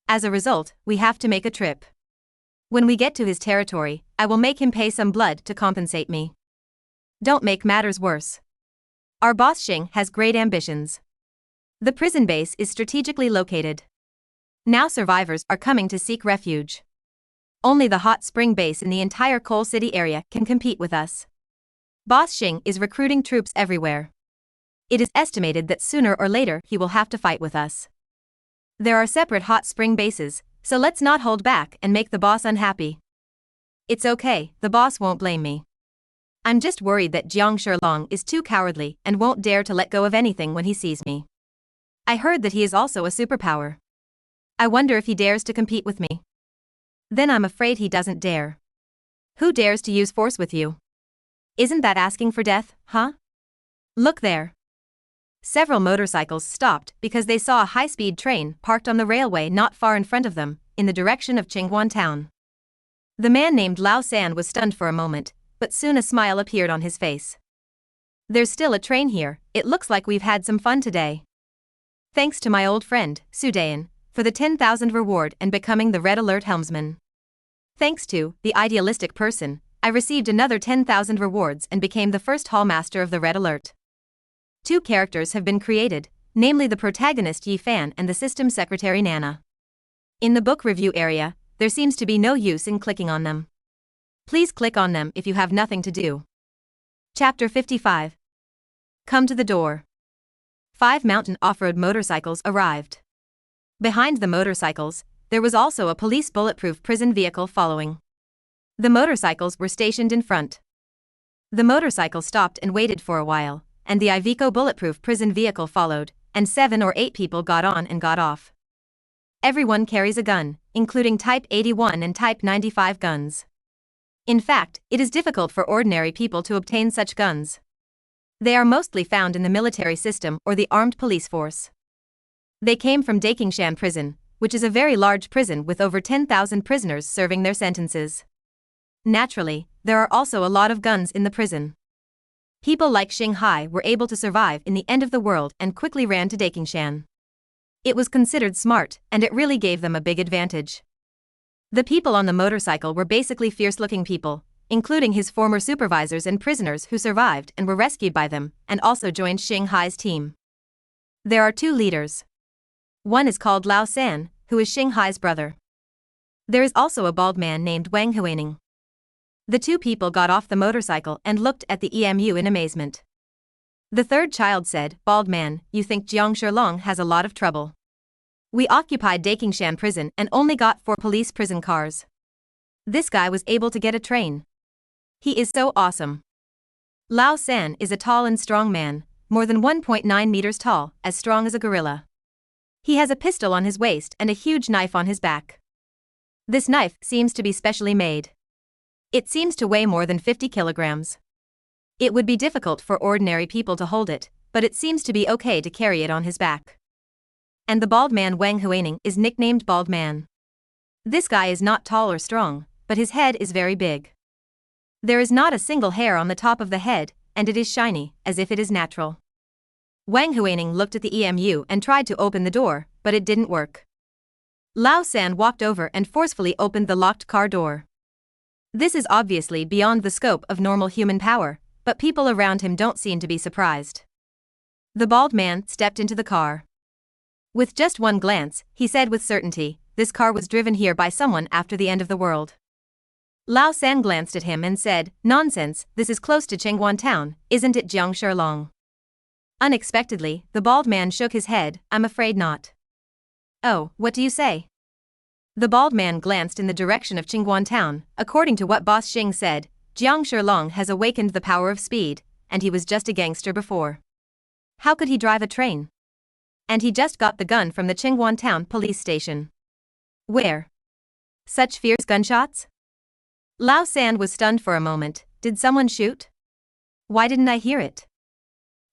As a result, we have to make a trip. When we get to his territory, I will make him pay some blood to compensate me. Don't make matters worse. Our boss Xing has great ambitions. The prison base is strategically located. Now survivors are coming to seek refuge. Only the hot spring base in the entire Coal City area can compete with us. Boss Xing is recruiting troops everywhere. It is estimated that sooner or later he will have to fight with us. There are separate hot spring bases, so let's not hold back and make the boss unhappy. It's okay, the boss won't blame me. I'm just worried that Jiang Shilong is too cowardly and won't dare to let go of anything when he sees me. I heard that he is also a superpower. I wonder if he dares to compete with me. Then I'm afraid he doesn't dare. Who dares to use force with you? Isn't that asking for death, huh? Look there. Several motorcycles stopped because they saw a high-speed train parked on the railway not far in front of them, in the direction of Qingguan Town. The man named Lao San was stunned for a moment, but soon a smile appeared on his face. There's still a train here, it looks like we've had some fun today. Thanks to my old friend, Su Dayan, for the 10,000 reward and becoming the Red Alert helmsman. Thanks to the idealistic person, I received another 10,000 rewards and became the first hallmaster of the Red Alert. 2 characters have been created, namely the protagonist Yifan and the system secretary Nana. In the book review area, there seems to be no use in clicking on them. Please click on them if you have nothing to do. Chapter 55. Come to the door. 5 mountain off-road motorcycles arrived. Behind the motorcycles, there was also a police bulletproof prison vehicle following. The motorcycles were stationed in front. The motorcycle stopped and waited for a while, and the Iveco bulletproof prison vehicle followed, and 7 or 8 people got on and got off. Everyone carries a gun, including Type 81 and Type 95 guns. In fact, it is difficult for ordinary people to obtain such guns. They are mostly found in the military system or the armed police force. They came from Dakingshan prison, which is a very large prison with over 10,000 prisoners serving their sentences. Naturally, there are also a lot of guns in the prison. People like Xinghai were able to survive in the end of the world and quickly ran to Dakingshan. It was considered smart, and it really gave them a big advantage. The people on the motorcycle were basically fierce-looking people, including his former supervisors and prisoners who survived and were rescued by them, and also joined Xinghai's team. There are 2 leaders. One is called Lao San, who is Xinghai's brother. There is also a bald man named Wang Huining. The 2 people got off the motorcycle and looked at the EMU in amazement. The third child said, "Bald man, you think Jiang Shilong has a lot of trouble. We occupied Dakingshan prison and only got 4 police prison cars. This guy was able to get a train. He is so awesome." Lao San is a tall and strong man, more than 1.9 meters tall, as strong as a gorilla. He has a pistol on his waist and a huge knife on his back. This knife seems to be specially made. It seems to weigh more than 50 kilograms. It would be difficult for ordinary people to hold it, but it seems to be okay to carry it on his back. and the bald man Wang Huining is nicknamed Bald Man. This guy is not tall or strong, but his head is very big. There is not a single hair on the top of the head, and it is shiny, as if it is natural. Wang Huining looked at the EMU and tried to open the door, but it didn't work. Lao San walked over and forcefully opened the locked car door. This is obviously beyond the scope of normal human power, but people around him don't seem to be surprised. The bald man stepped into the car. With just one glance, he said with certainty, "This car was driven here by someone after the end of the world." Lao San glanced at him and said, "Nonsense, this is close to Qingguan town, isn't it Jiang Shilong?" Unexpectedly, the bald man shook his head, "I'm afraid not." "Oh, what do you say?" The bald man glanced in the direction of Qingguan town. According to what Boss Xing said, Jiang Shilong has awakened the power of speed, and he was just a gangster before. How could he drive a train? And he just got the gun from the Qingguan town police station. Where? Such fierce gunshots? Lao San was stunned for a moment. Did someone shoot? Why didn't I hear it?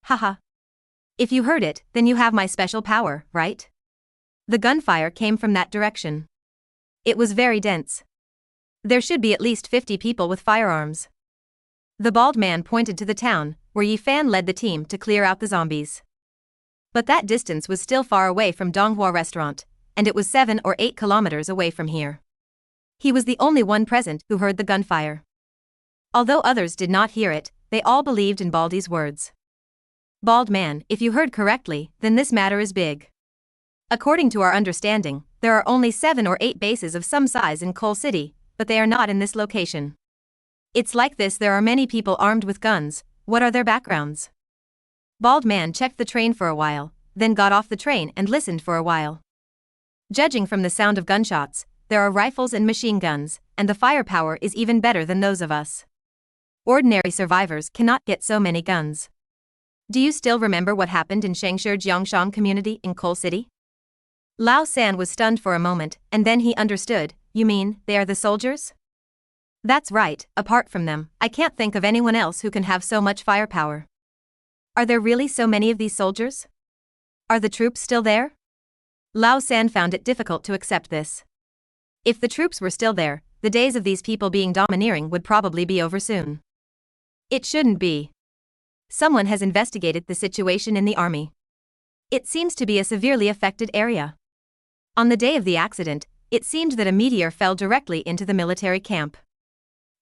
Haha. If you heard it, then you have my special power, right? The gunfire came from that direction. It was very dense. There should be at least 50 people with firearms. The bald man pointed to the town, where Yi Fan led the team to clear out the zombies. But that distance was still far away from Donghua restaurant, and it was 7 or 8 kilometers away from here. He was the only one present who heard the gunfire. Although others did not hear it, they all believed in Baldy's words. "Bald man, if you heard correctly, then this matter is big. According to our understanding, there are only 7 or 8 bases of some size in Coal City, but they are not in this location. It's like this: there are many people armed with guns. What are their backgrounds?" Bald man checked the train for a while, then got off the train and listened for a while. Judging from the sound of gunshots, there are rifles and machine guns, and the firepower is even better than those of us. Ordinary survivors cannot get so many guns. Do you still remember what happened in Shangshi Jiangshan community in Coal City? Lao San was stunned for a moment, and then he understood. You mean, they are the soldiers? That's right, apart from them, I can't think of anyone else who can have so much firepower. Are there really so many of these soldiers? Are the troops still there? Lao San found it difficult to accept this. If the troops were still there, the days of these people being domineering would probably be over soon. It shouldn't be. Someone has investigated the situation in the army. It seems to be a severely affected area. On the day of the accident, it seemed that a meteor fell directly into the military camp.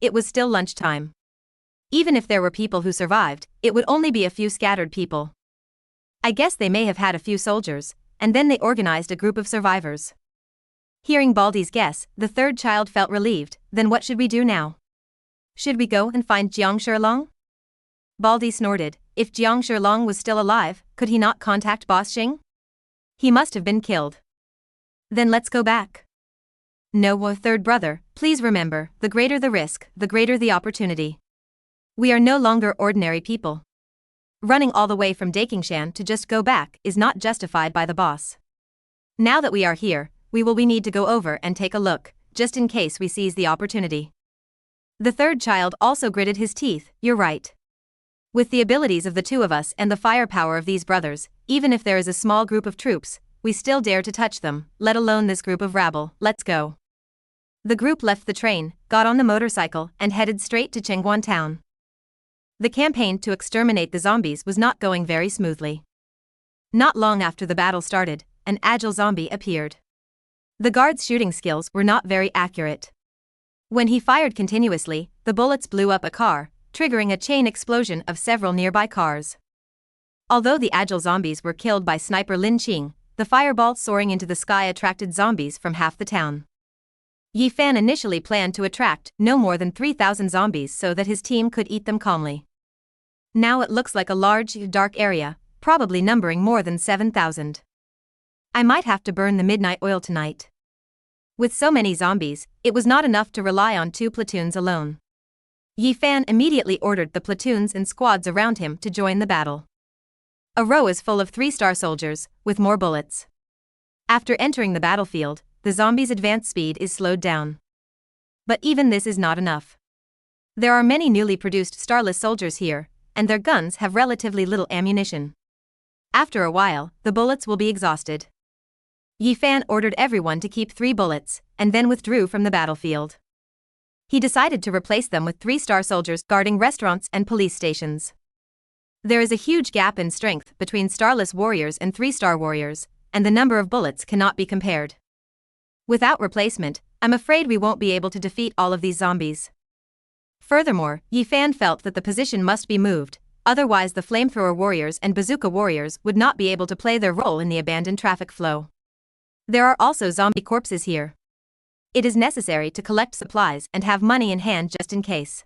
It was still lunchtime. Even if there were people who survived, it would only be a few scattered people. I guess they may have had a few soldiers, and then they organized a group of survivors. Hearing Baldy's guess, the third child felt relieved. Then what should we do now? Should we go and find Jiang Shilong? Baldy snorted. If Jiang Shilong was still alive, could he not contact Boss Xing? He must have been killed. Then let's go back. No, third brother, please remember, the greater the risk, the greater the opportunity. We are no longer ordinary people. Running all the way from Dakingshan to just go back is not justified by the boss. Now that we are here, we need to go over and take a look, just in case we seize the opportunity. The third child also gritted his teeth. You're right. With the abilities of the two of us and the firepower of these brothers, even if there is a small group of troops, we still dare to touch them, let alone this group of rabble. Let's go. The group left the train, got on the motorcycle, and headed straight to Qingguan town. The campaign to exterminate the zombies was not going very smoothly. Not long after the battle started, an agile zombie appeared. The guard's shooting skills were not very accurate. When he fired continuously, the bullets blew up a car, triggering a chain explosion of several nearby cars. Although the agile zombies were killed by sniper Lin Qing, the fireball soaring into the sky attracted zombies from half the town. Yi Fan initially planned to attract no more than 3,000 zombies so that his team could eat them calmly. Now it looks like a large, dark area, probably numbering more than 7,000. I might have to burn the midnight oil tonight. With so many zombies, it was not enough to rely on 2 platoons alone. Yi Fan immediately ordered the platoons and squads around him to join the battle. A row is full of 3-star soldiers, with more bullets. After entering the battlefield, the zombies' advance speed is slowed down. But even this is not enough. There are many newly produced starless soldiers here, and their guns have relatively little ammunition. After a while, the bullets will be exhausted. Yi Fan ordered everyone to keep 3 bullets, and then withdrew from the battlefield. He decided to replace them with 3-star soldiers guarding restaurants and police stations. There is a huge gap in strength between starless warriors and 3-star warriors, and the number of bullets cannot be compared. Without replacement, I'm afraid we won't be able to defeat all of these zombies. Furthermore, Yi Fan felt that the position must be moved, otherwise the flamethrower warriors and bazooka warriors would not be able to play their role in the abandoned traffic flow. There are also zombie corpses here. It is necessary to collect supplies and have money in hand just in case.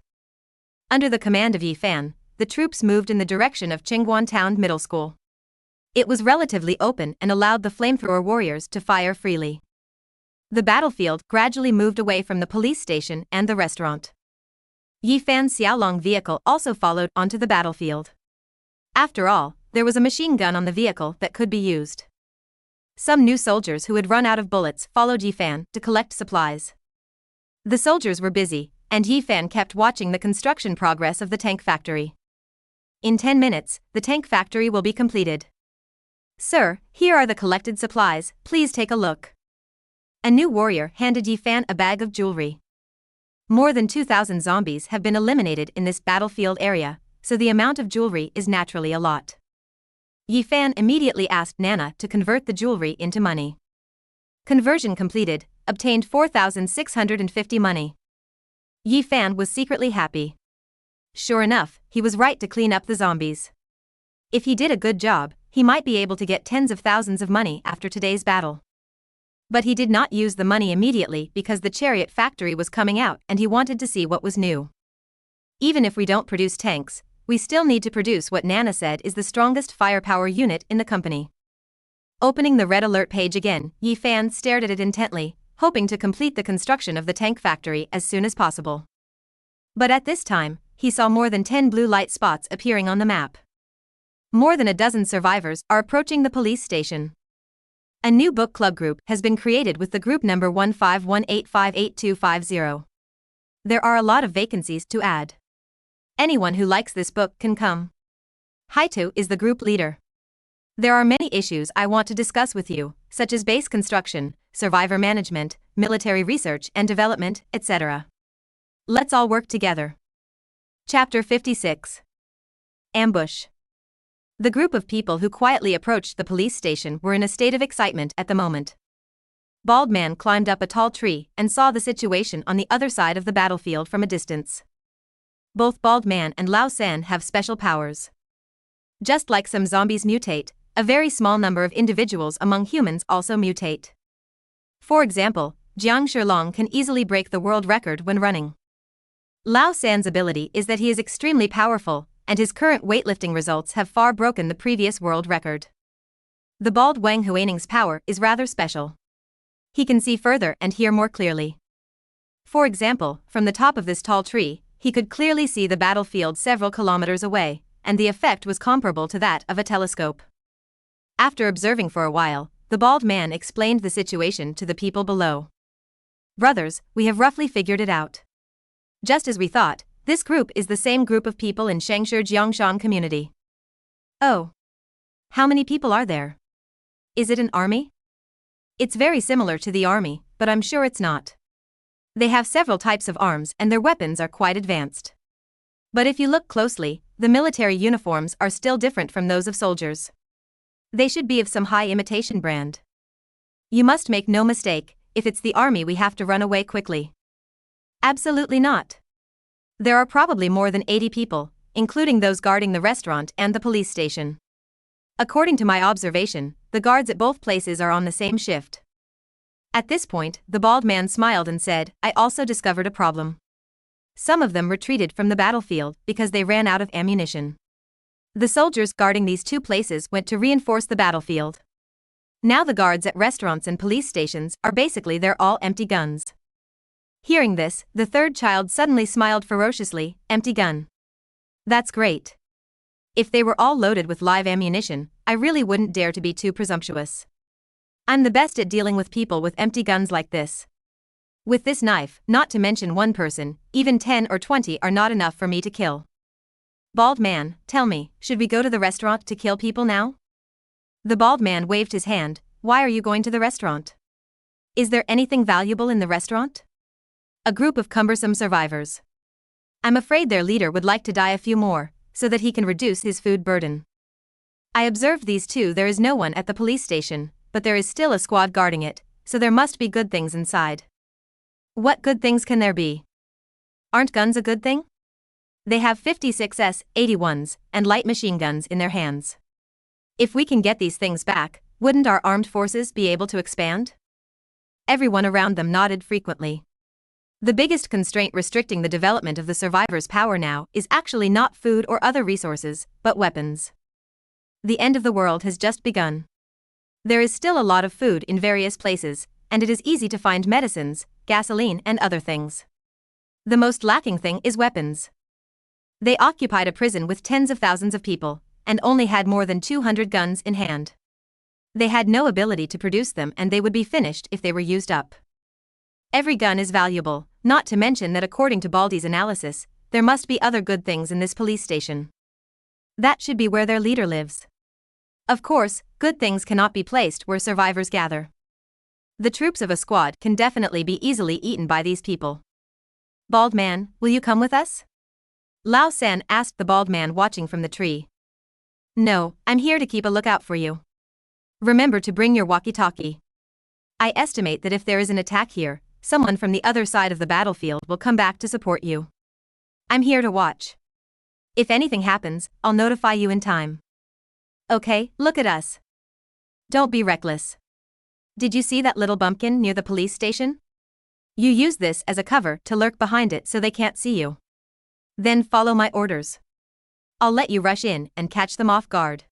Under the command of Yi Fan, the troops moved in the direction of Qingguan Town Middle School. It was relatively open and allowed the flamethrower warriors to fire freely. The battlefield gradually moved away from the police station and the restaurant. Yi Fan's Xiaolong vehicle also followed onto the battlefield. After all, there was a machine gun on the vehicle that could be used. Some new soldiers who had run out of bullets followed Yi Fan to collect supplies. The soldiers were busy, and Yi Fan kept watching the construction progress of the tank factory. In 10 minutes, the tank factory will be completed. Sir, here are the collected supplies, please take a look. A new warrior handed Yi Fan a bag of jewelry. More than 2,000 zombies have been eliminated in this battlefield area, so the amount of jewelry is naturally a lot. Yi Fan immediately asked Nana to convert the jewelry into money. Conversion completed, obtained 4,650 money. Yi Fan was secretly happy. Sure enough, he was right to clean up the zombies. If he did a good job, he might be able to get tens of thousands of money after today's battle. But he did not use the money immediately because the chariot factory was coming out and he wanted to see what was new. Even if we don't produce tanks, we still need to produce what Nana said is the strongest firepower unit in the company. Opening the red alert page again, Yi Fan stared at it intently, hoping to complete the construction of the tank factory as soon as possible. But at this time, he saw more than 10 blue light spots appearing on the map. More than a dozen survivors are approaching the police station. A new book club group has been created with the group number 1518588250. There are a lot of vacancies to add. Anyone who likes this book can come. Haito is the group leader. There are many issues I want to discuss with you, such as base construction, survivor management, military research and development, etc. Let's all work together. Chapter 56. Ambush. The group of people who quietly approached the police station were in a state of excitement at the moment. Bald Man climbed up a tall tree and saw the situation on the other side of the battlefield from a distance. Both Bald Man and Lao San have special powers. Just like some zombies mutate, a very small number of individuals among humans also mutate. For example, Jiang Shilong can easily break the world record when running. Lao San's ability is that he is extremely powerful, and his current weightlifting results have far broken the previous world record. The bald Wang Huaning's power is rather special. He can see further and hear more clearly. For example, from the top of this tall tree, he could clearly see the battlefield several kilometers away, and the effect was comparable to that of a telescope. After observing for a while, the bald man explained the situation to the people below. Brothers, we have roughly figured it out. Just as we thought, this group is the same group of people in Shangshi Jiangshan community. Oh. How many people are there? Is it an army? It's very similar to the army, but I'm sure it's not. They have several types of arms and their weapons are quite advanced. But if you look closely, the military uniforms are still different from those of soldiers. They should be of some high imitation brand. You must make no mistake, if it's the army we have to run away quickly. Absolutely not. There are probably more than 80 people, including those guarding the restaurant and the police station. According to my observation, the guards at both places are on the same shift. At this point, the bald man smiled and said, I also discovered a problem. Some of them retreated from the battlefield because they ran out of ammunition. The soldiers guarding these 2 places went to reinforce the battlefield. Now the guards at restaurants and police stations are basically they're all empty guns. Hearing this, the third child suddenly smiled ferociously, empty gun. That's great. If they were all loaded with live ammunition, I really wouldn't dare to be too presumptuous. I'm the best at dealing with people with empty guns like this. With this knife, not to mention one person, even 10 or 20 are not enough for me to kill. Bald man, tell me, should we go to the restaurant to kill people now? The bald man waved his hand, why are you going to the restaurant? Is there anything valuable in the restaurant? A group of cumbersome survivors. I'm afraid their leader would like to die a few more, so that he can reduce his food burden. I observed these two. There is no one at the police station, but there is still a squad guarding it, so there must be good things inside. What good things can there be? Aren't guns a good thing? They have 56s, 81s, and light machine guns in their hands. If we can get these things back, wouldn't our armed forces be able to expand? Everyone around them nodded frequently. The biggest constraint restricting the development of the survivors' power now is actually not food or other resources, but weapons. The end of the world has just begun. There is still a lot of food in various places, and it is easy to find medicines, gasoline, and other things. The most lacking thing is weapons. They occupied a prison with tens of thousands of people, and only had more than 200 guns in hand. They had no ability to produce them, and they would be finished if they were used up. Every gun is valuable, not to mention that according to Baldy's analysis, there must be other good things in this police station. That should be where their leader lives. Of course, good things cannot be placed where survivors gather. The troops of a squad can definitely be easily eaten by these people. Bald man, will you come with us? Lao San asked the bald man watching from the tree. No, I'm here to keep a lookout for you. Remember to bring your walkie-talkie. I estimate that if there is an attack here, someone from the other side of the battlefield will come back to support you. I'm here to watch. If anything happens, I'll notify you in time. Okay, look at us. Don't be reckless. Did you see that little bumpkin near the police station? You use this as a cover to lurk behind it so they can't see you. Then follow my orders. I'll let you rush in and catch them off guard.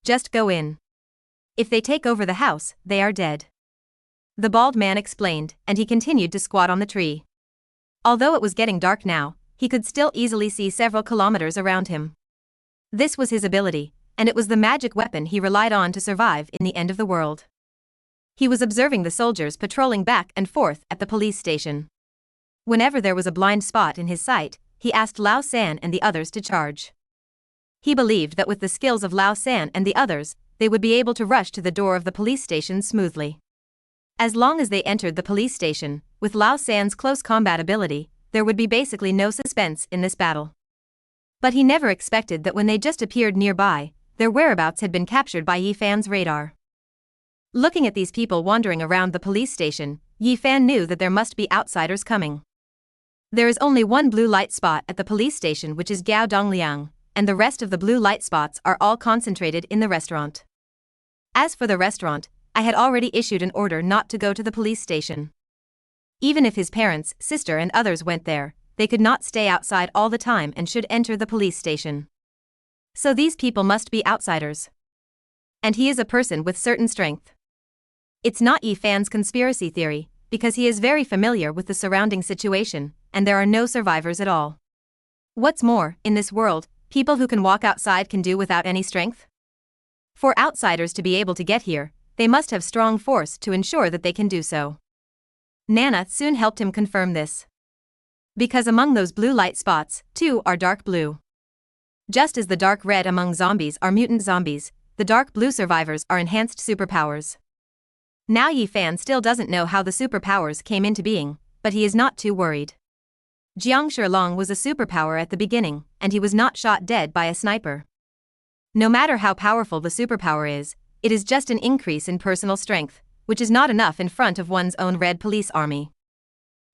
Just go in. If they take over the house, they are dead. The bald man explained, and he continued to squat on the tree. Although it was getting dark now, he could still easily see several kilometers around him. This was his ability, and it was the magic weapon he relied on to survive in the end of the world. He was observing the soldiers patrolling back and forth at the police station. Whenever there was a blind spot in his sight, he asked Lao San and the others to charge. He believed that with the skills of Lao San and the others, they would be able to rush to the door of the police station smoothly. As long as they entered the police station, with Lao San's close combat ability, there would be basically no suspense in this battle. But he never expected that when they just appeared nearby, their whereabouts had been captured by Yi Fan's radar. Looking at these people wandering around the police station, Yi Fan knew that there must be outsiders coming. There is only one blue light spot at the police station, which is Gao Dongliang, and the rest of the blue light spots are all concentrated in the restaurant. As for the restaurant, I had already issued an order not to go to the police station. Even if his parents, sister and others went there, they could not stay outside all the time and should enter the police station. So these people must be outsiders. And he is a person with certain strength. It's not Yi Fan's conspiracy theory, because he is very familiar with the surrounding situation, and there are no survivors at all. What's more, in this world, people who can walk outside can do without any strength. For outsiders to be able to get here, they must have strong force to ensure that they can do so. Nana soon helped him confirm this. Because among those blue light spots, two are dark blue. Just as the dark red among zombies are mutant zombies, the dark blue survivors are enhanced superpowers. Now Yi Fan still doesn't know how the superpowers came into being, but he is not too worried. Jiang Shilong was a superpower at the beginning, and he was not shot dead by a sniper. No matter how powerful the superpower is, it is just an increase in personal strength, which is not enough in front of one's own red police army.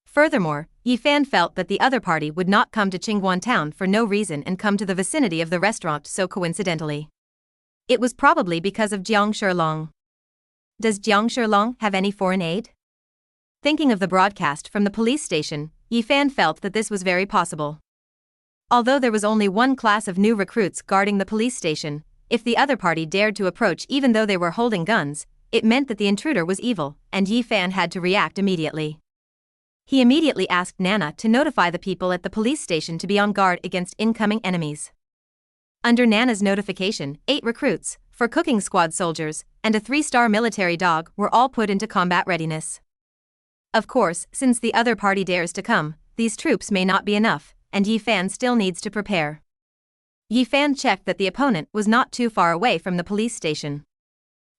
Furthermore, Yi Fan felt that the other party would not come to Qingguan town for no reason and come to the vicinity of the restaurant so coincidentally. It was probably because of Jiang Shilong. Does Jiang Shilong have any foreign aid? Thinking of the broadcast from the police station, Yi Fan felt that this was very possible. Although there was only one class of new recruits guarding the police station, if the other party dared to approach even though they were holding guns, it meant that the intruder was evil, and Yi Fan had to react immediately. He immediately asked Nana to notify the people at the police station to be on guard against incoming enemies. Under Nana's notification, 8 recruits, 4 cooking squad soldiers, and a 3-star military dog were all put into combat readiness. Of course, since the other party dares to come, these troops may not be enough, and Yi Fan still needs to prepare. Yi Fan checked that the opponent was not too far away from the police station.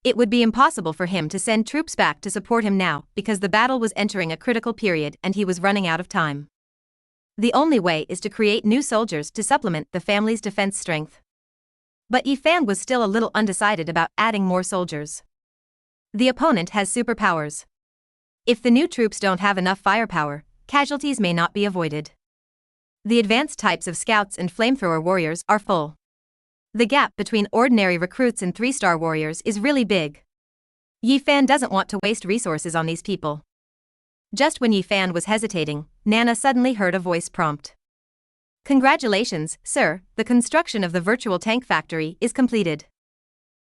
It would be impossible for him to send troops back to support him now because the battle was entering a critical period and he was running out of time. The only way is to create new soldiers to supplement the family's defense strength. But Yi Fan was still a little undecided about adding more soldiers. The opponent has superpowers. If the new troops don't have enough firepower, casualties may not be avoided. The advanced types of scouts and flamethrower warriors are full. The gap between ordinary recruits and 3-star warriors is really big. Yi Fan doesn't want to waste resources on these people. Just when Yi Fan was hesitating, Nana suddenly heard a voice prompt. "Congratulations, sir, the construction of the virtual tank factory is completed."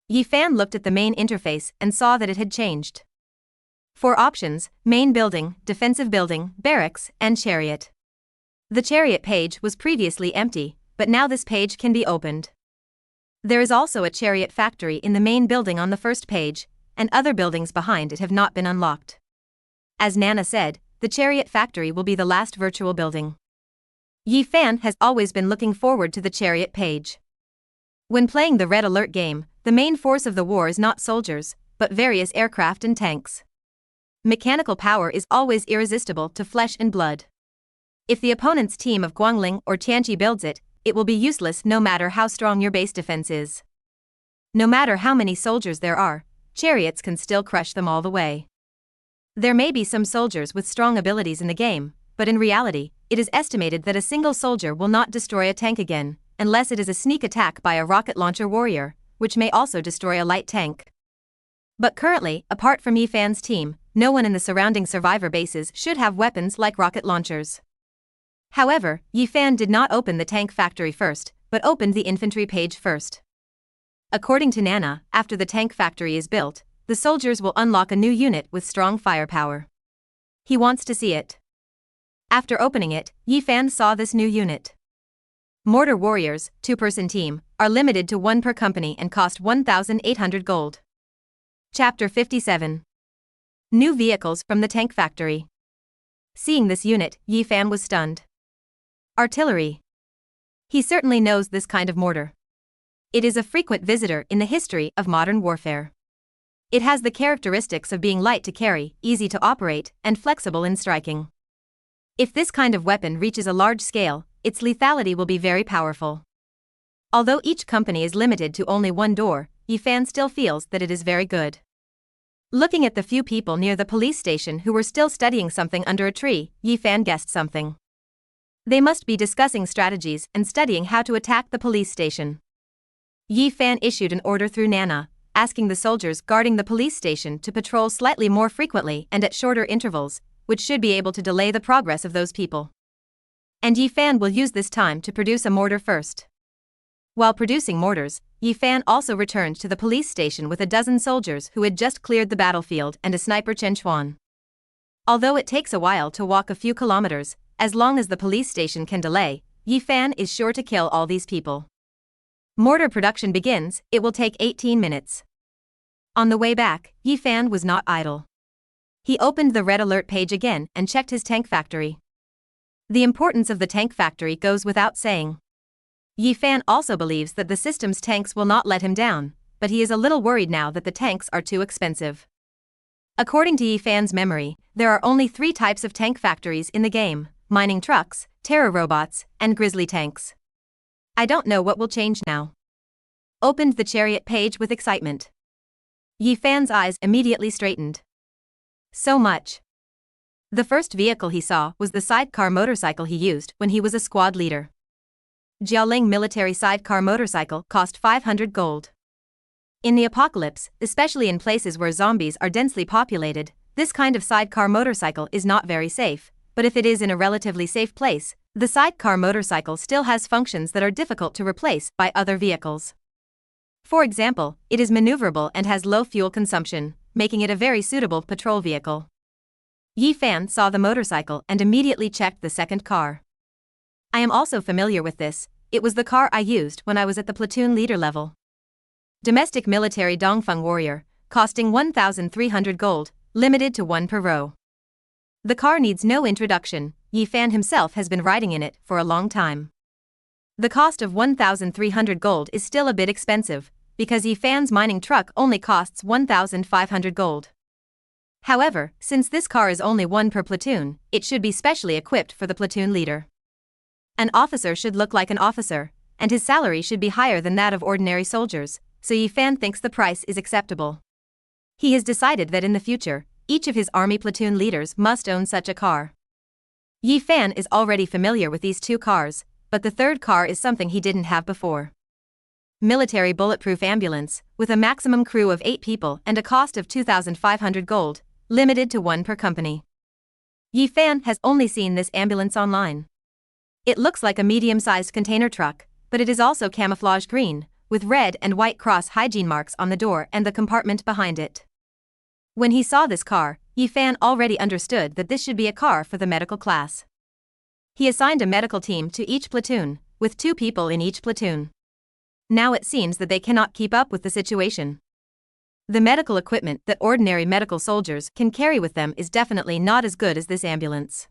Yi Fan looked at the main interface and saw that it had changed. 4 options: main building, defensive building, barracks, and chariot. The chariot page was previously empty, but now this page can be opened. There is also a chariot factory in the main building on the first page, and other buildings behind it have not been unlocked. As Nana said, the chariot factory will be the last virtual building. Yi Fan has always been looking forward to the chariot page. When playing the Red Alert game, the main force of the war is not soldiers, but various aircraft and tanks. Mechanical power is always irresistible to flesh and blood. If the opponent's team of Guangling or Tianqi builds it, it will be useless no matter how strong your base defense is. No matter how many soldiers there are, chariots can still crush them all the way. There may be some soldiers with strong abilities in the game, but in reality, it is estimated that a single soldier will not destroy a tank again, unless it is a sneak attack by a rocket launcher warrior, which may also destroy a light tank. But currently, apart from Yi Fan's team, no one in the surrounding survivor bases should have weapons like rocket launchers. However, Yi Fan did not open the tank factory first, but opened the infantry page first. According to Nana, after the tank factory is built, the soldiers will unlock a new unit with strong firepower. He wants to see it. After opening it, Yi Fan saw this new unit. Mortar warriors, 2-person team, are limited to 1 per company and cost 1,800 gold. Chapter 57. New vehicles from the tank factory. Seeing this unit, Yi Fan was stunned. Artillery. He certainly knows this kind of mortar. It is a frequent visitor in the history of modern warfare. It has the characteristics of being light to carry, easy to operate, and flexible in striking. If this kind of weapon reaches a large scale, its lethality will be very powerful. Although each company is limited to only 1 door, Yi Fan still feels that it is very good. Looking at the few people near the police station who were still studying something under a tree, Yi Fan guessed something. They must be discussing strategies and studying how to attack the police station. Yi Fan issued an order through Nana, asking the soldiers guarding the police station to patrol slightly more frequently and at shorter intervals, which should be able to delay the progress of those people. And Yi Fan will use this time to produce a mortar first. While producing mortars, Yi Fan also returned to the police station with a dozen soldiers who had just cleared the battlefield and a sniper Chen Chuan. Although it takes a while to walk a few kilometers, as long as the police station can delay, Yi Fan is sure to kill all these people. Mortar production begins, it will take 18 minutes. On the way back, Yi Fan was not idle. He opened the Red Alert page again and checked his tank factory. The importance of the tank factory goes without saying. Yi Fan also believes that the system's tanks will not let him down, but he is a little worried now that the tanks are too expensive. According to Yi Fan's memory, there are only 3 types of tank factories in the game: mining trucks, terror robots, and grizzly tanks. I don't know what will change now. Opened the chariot page with excitement. Yi Fan's eyes immediately straightened. So much. The first vehicle he saw was the sidecar motorcycle he used when he was a squad leader. Jiaoling military sidecar motorcycle cost 500 gold. In the apocalypse, especially in places where zombies are densely populated, this kind of sidecar motorcycle is not very safe, but if it is in a relatively safe place, the sidecar motorcycle still has functions that are difficult to replace by other vehicles. For example, it is maneuverable and has low fuel consumption, making it a very suitable patrol vehicle. Yi Fan saw the motorcycle and immediately checked the second car. I am also familiar with this, it was the car I used when I was at the platoon leader level. Domestic military Dongfeng warrior, costing 1,300 gold, limited to 1 per row. The car needs no introduction, Yi Fan himself has been riding in it for a long time. The cost of 1,300 gold is still a bit expensive, because Yi Fan's mining truck only costs 1,500 gold. However, since this car is only one per platoon, it should be specially equipped for the platoon leader. An officer should look like an officer, and his salary should be higher than that of ordinary soldiers, so Yi Fan thinks the price is acceptable. He has decided that in the future, each of his army platoon leaders must own such a car. Yi Fan is already familiar with these two cars, but the third car is something he didn't have before. Military bulletproof ambulance, with a maximum crew of 8 people and a cost of 2,500 gold, limited to 1 per company. Yi Fan has only seen this ambulance online. It looks like a medium-sized container truck, but it is also camouflage green, with red and white cross hygiene marks on the door and the compartment behind it. When he saw this car, Yi Fan already understood that this should be a car for the medical class. He assigned a medical team to each platoon, with 2 people in each platoon. Now it seems that they cannot keep up with the situation. The medical equipment that ordinary medical soldiers can carry with them is definitely not as good as this ambulance.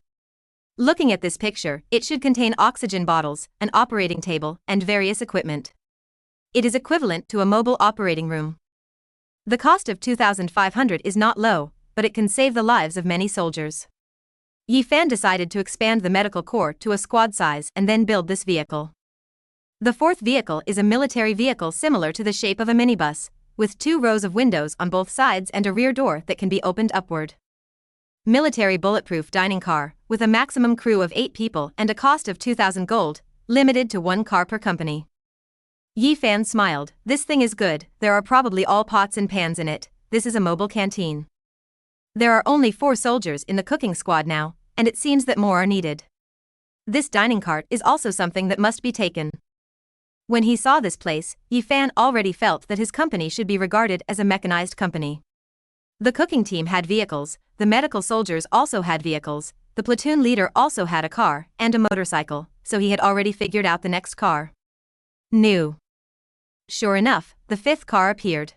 Looking at this picture, it should contain oxygen bottles, an operating table, and various equipment. It is equivalent to a mobile operating room. The cost of 2,500 is not low, but it can save the lives of many soldiers. Yi Fan decided to expand the medical corps to a squad size and then build this vehicle. The fourth vehicle is a military vehicle similar to the shape of a minibus, with 2 rows of windows on both sides and a rear door that can be opened upward. Military bulletproof dining car, with a maximum crew of 8 people and a cost of 2,000 gold, limited to 1 car per company. Yi Fan smiled. This thing is good, there are probably all pots and pans in it. This is a mobile canteen. There are only 4 soldiers in the cooking squad now, and it seems that more are needed. This dining cart is also something that must be taken. When he saw this place, Yi Fan already felt that his company should be regarded as a mechanized company. The cooking team had vehicles, the medical soldiers also had vehicles, the platoon leader also had a car and a motorcycle, so he had already figured out the next car. New. Sure enough, the 5th car appeared.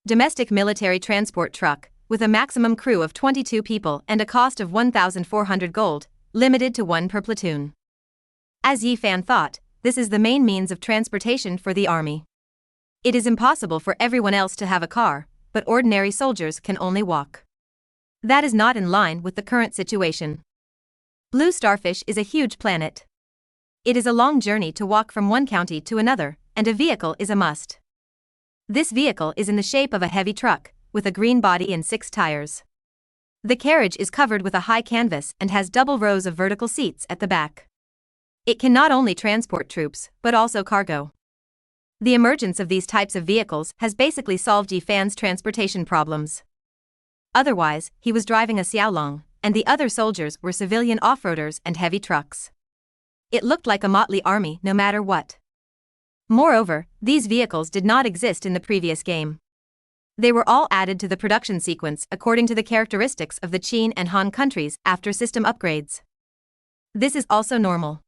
Domestic military transport truck, with a maximum crew of 22 people and a cost of 1,400 gold, limited to 1 per platoon. As Yi Fan thought, this is the main means of transportation for the army. It is impossible for everyone else to have a car, but ordinary soldiers can only walk. That is not in line with the current situation. Blue Starfish is a huge planet. It is a long journey to walk from one county to another, and a vehicle is a must. This vehicle is in the shape of a heavy truck, with a green body and 6 tires. The carriage is covered with a high canvas and has double rows of vertical seats at the back. It can not only transport troops, but also cargo. The emergence of these types of vehicles has basically solved Yi Fan's transportation problems. Otherwise, he was driving a Xiaolong, and the other soldiers were civilian off-roaders and heavy trucks. It looked like a motley army no matter what. Moreover, these vehicles did not exist in the previous game. They were all added to the production sequence according to the characteristics of the Qin and Han countries after system upgrades. This is also normal.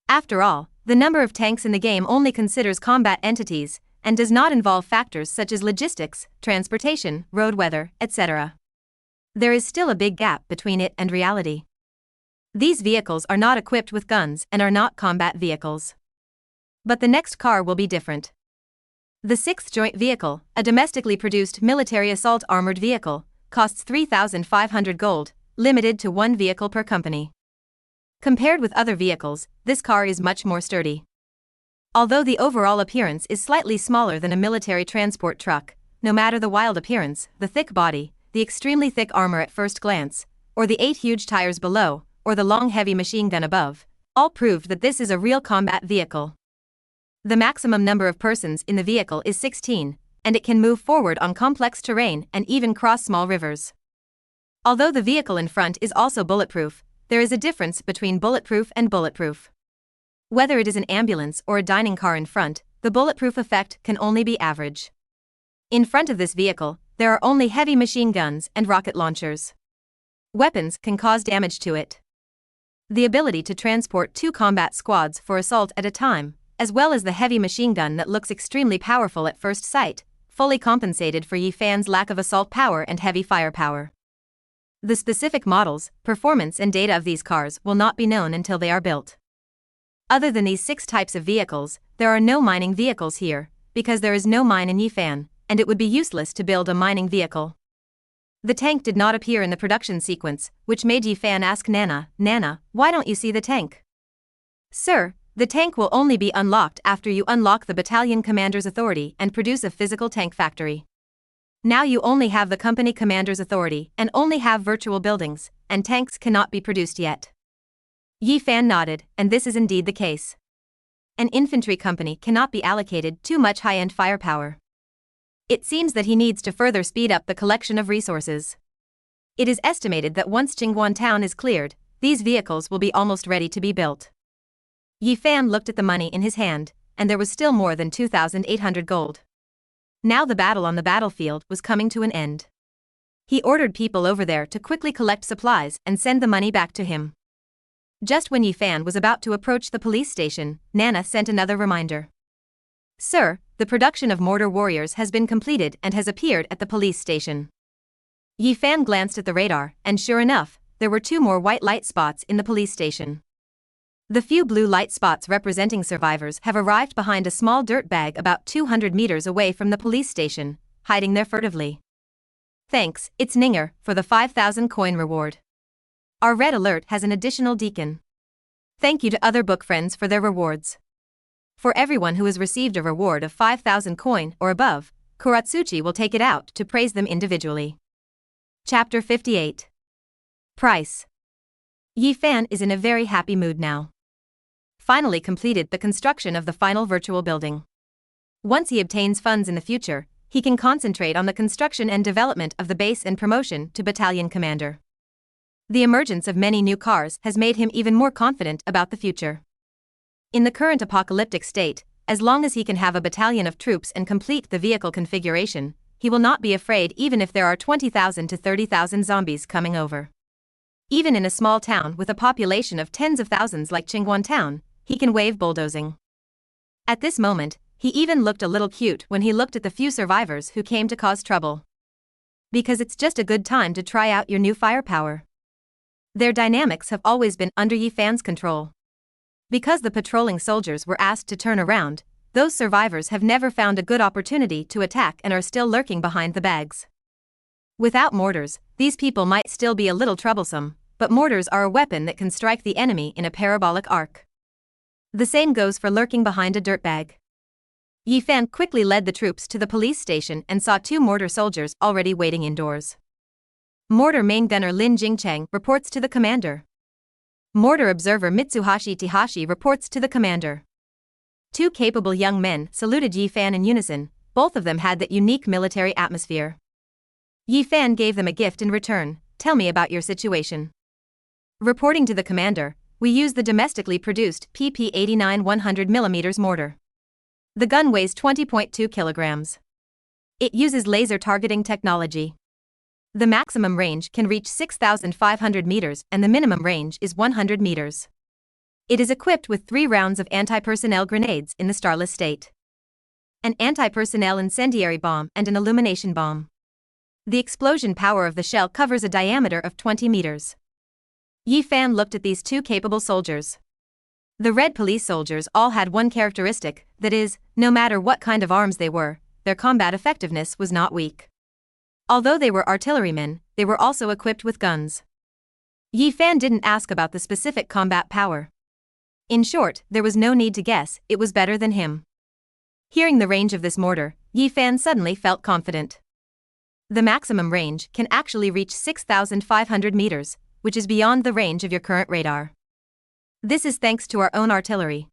After all, the number of tanks in the game only considers combat entities, and does not involve factors such as logistics, transportation, road weather, etc. There is still a big gap between it and reality. These vehicles are not equipped with guns and are not combat vehicles. But the next car will be different. The 6th joint vehicle, a domestically produced military assault armored vehicle, costs 3,500 gold, limited to 1 vehicle per company. Compared with other vehicles, this car is much more sturdy. Although the overall appearance is slightly smaller than a military transport truck, no matter the wild appearance, the thick body, the extremely thick armor at first glance, or the 8 huge tires below, or the long heavy machine gun above, all proved that this is a real combat vehicle. The maximum number of persons in the vehicle is 16, and it can move forward on complex terrain and even cross small rivers. Although the vehicle in front is also bulletproof, there is a difference between bulletproof and bulletproof. Whether it is an ambulance or a dining car in front, the bulletproof effect can only be average. In front of this vehicle, there are only heavy machine guns and rocket launchers. Weapons can cause damage to it. The ability to transport 2 combat squads for assault at a time, as well as the heavy machine gun that looks extremely powerful at first sight, fully compensated for Yi Fan's lack of assault power and heavy firepower. The specific models, performance and data of these cars will not be known until they are built. Other than these 6 types of vehicles, there are no mining vehicles here, because there is no mine in Yifan, and it would be useless to build a mining vehicle. The tank did not appear in the production sequence, which made Yifan ask Nana, "Nana, why don't you see the tank?" "Sir, the tank will only be unlocked after you unlock the battalion commander's authority and produce a physical tank factory. Now you only have the company commander's authority and only have virtual buildings, and tanks cannot be produced yet." Yifan nodded, and this is indeed the case. An infantry company cannot be allocated too much high-end firepower. It seems that he needs to further speed up the collection of resources. It is estimated that once Qingguan town is cleared, these vehicles will be almost ready to be built. Yifan looked at the money in his hand, and there was still more than 2,800 gold. Now the battle on the battlefield was coming to an end. He ordered people over there to quickly collect supplies and send the money back to him. Just when Yifan was about to approach the police station, Nana sent another reminder. "Sir, the production of mortar warriors has been completed and has appeared at the police station." Yifan glanced at the radar, and sure enough, there were 2 more white light spots in the police station. The few blue light spots representing survivors have arrived behind a small dirt bag about 200 meters away from the police station, hiding there furtively. "Thanks, it's Ninger, for the 5,000 coin reward. Our red alert has an additional deacon. Thank you to other book friends for their rewards. For everyone who has received a reward of 5,000 coin or above, Kuratsuchi will take it out to praise them individually." Chapter 58. Price. Yifan is in a very happy mood now. Finally completed the construction of the final virtual building. Once he obtains funds in the future, he can concentrate on the construction and development of the base and promotion to battalion commander. The emergence of many new cars has made him even more confident about the future. In the current apocalyptic state, as long as he can have a battalion of troops and complete the vehicle configuration, he will not be afraid even if there are 20,000 to 30,000 zombies coming over. Even in a small town with a population of tens of thousands like Qingguan town, he can wave bulldozing. At this moment, he even looked a little cute when he looked at the few survivors who came to cause trouble. Because it's just a good time to try out your new firepower. Their dynamics have always been under Yifan's control. Because the patrolling soldiers were asked to turn around, those survivors have never found a good opportunity to attack and are still lurking behind the bags. Without mortars, these people might still be a little troublesome, but mortars are a weapon that can strike the enemy in a parabolic arc. The same goes for lurking behind a dirt bag. Yifan quickly led the troops to the police station and saw 2 mortar soldiers already waiting indoors. Mortar main gunner Lin Jingcheng reports to the commander. Mortar observer Mitsuhashi Tihashi reports to the commander. 2 capable young men saluted Yifan in unison, both of them had that unique military atmosphere. Yifan gave them a gift in return. "Tell me about your situation." Reporting to the commander, "We use the domestically produced PP-89 100mm mortar. The gun weighs 20.2 kilograms. It uses laser targeting technology. The maximum range can reach 6,500 meters and the minimum range is 100 meters. It is equipped with 3 rounds of anti-personnel grenades in the starless state. An anti-personnel incendiary bomb and an illumination bomb. The explosion power of the shell covers a diameter of 20 meters. Yifan looked at these 2 capable soldiers. The red police soldiers all had one characteristic, that is, no matter what kind of arms they were, their combat effectiveness was not weak. Although they were artillerymen, they were also equipped with guns. Yifan didn't ask about the specific combat power. In short, there was no need to guess, it was better than him. Hearing the range of this mortar, Yifan suddenly felt confident. The maximum range can actually reach 6,500 meters, which is beyond the range of your current radar. This is thanks to our own artillery.